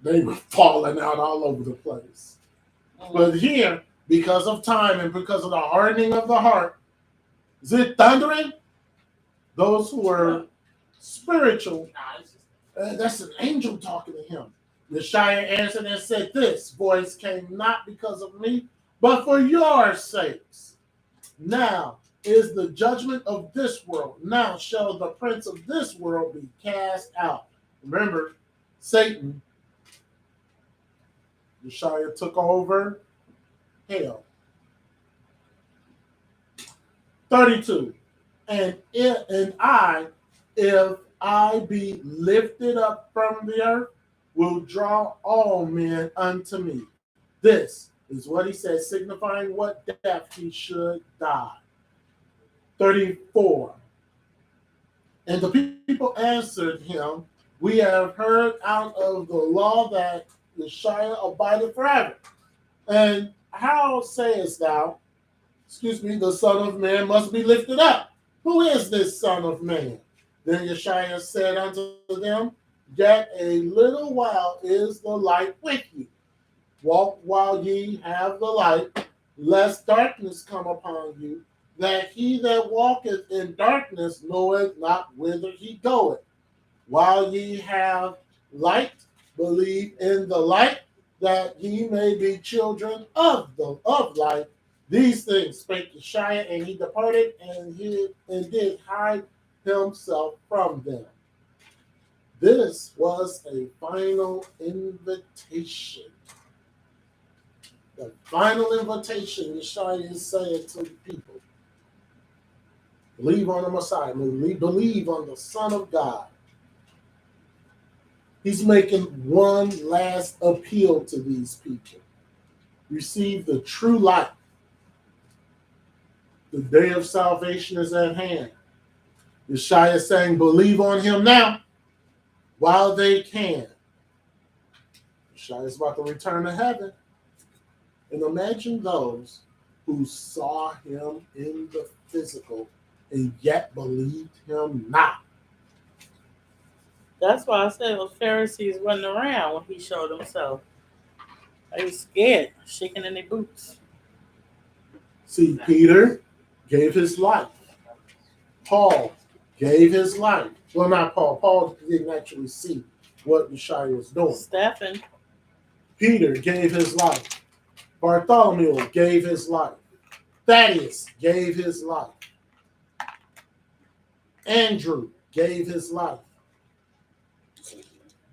they were falling out all over the place. But here, because of time and because of the hardening of the heart, is it thundering? Those who were spiritual, that's an angel talking to him. Yeshua answered and said, this voice came not because of me, but for your sakes. Now is the judgment of this world. Now shall the prince of this world be cast out. Remember, Satan, Yeshua took over hell. 32. And if I be lifted up from the earth, will draw all men unto me. This is what he said, signifying what death he should die. 34. And the people answered him, we have heard out of the law that Yeshua abideth forever. And how sayest thou, the Son of Man must be lifted up? Who is this Son of Man? Then Yeshua said unto them, yet a little while is the light with you. Walk while ye have the light, lest darkness come upon you, that he that walketh in darkness knoweth not whither he goeth. While ye have light, believe in the light, that ye may be children of light. These things spake Yeshua, and he departed and did hide himself from them. This was a final invitation. The final invitation Yeshua is saying to the people. Believe on the Messiah. Believe on the Son of God. He's making one last appeal to these people. Receive the true light. The day of salvation is at hand. Yeshua is saying, believe on him now while they can. Yeshua is about to return to heaven. And imagine those who saw him in the physical and yet believed him not. That's why I said those Pharisees running around when he showed himself. They were scared, shaking in their boots. See, Peter gave his life. Paul gave his life. Well, not Paul. Paul didn't actually see what Yeshua was doing. Stephen. Peter gave his life. Bartholomew gave his life. Thaddeus gave his life. Andrew gave his life.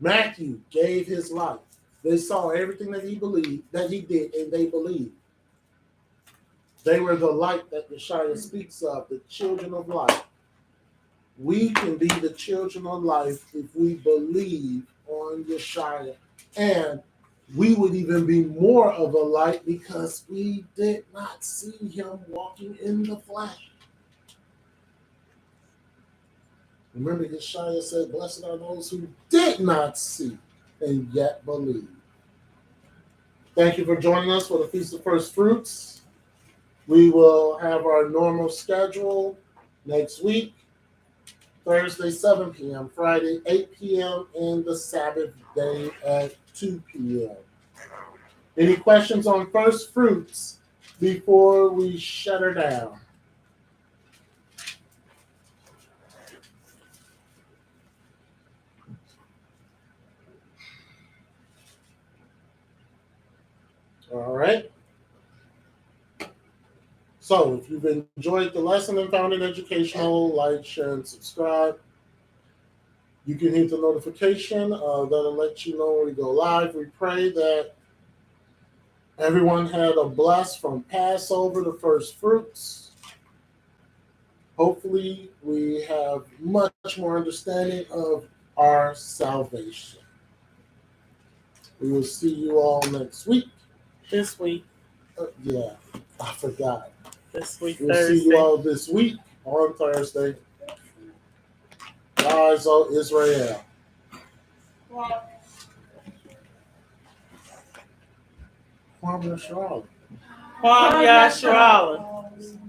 Matthew gave his life. They saw everything that he believed, that he did, and they believed. They were the light that Yeshua speaks of, the children of light. We can be the children of life if we believe on Yeshua. And we would even be more of a light because we did not see him walking in the flesh. Remember, Yeshua said, blessed are those who did not see and yet believe. Thank you for joining us for the Feast of First Fruits. We will have our normal schedule next week. Thursday, 7 p.m., Friday, 8 p.m., and the Sabbath day at 2 p.m. Any questions on First Fruits before we shut her down? All right. So if you've enjoyed the lesson and found it educational, like, share, and subscribe. You can hit the notification that'll let you know when we go live. We pray that everyone had a blessed from Passover to First Fruits. Hopefully, we have much more understanding of our salvation. We will see you all next week. This week. Yeah, I forgot. This week, We'll Thursday. see you all this week on Thursday. Rise, O Israel. Kwam Yasharala. Kwam Yasharala.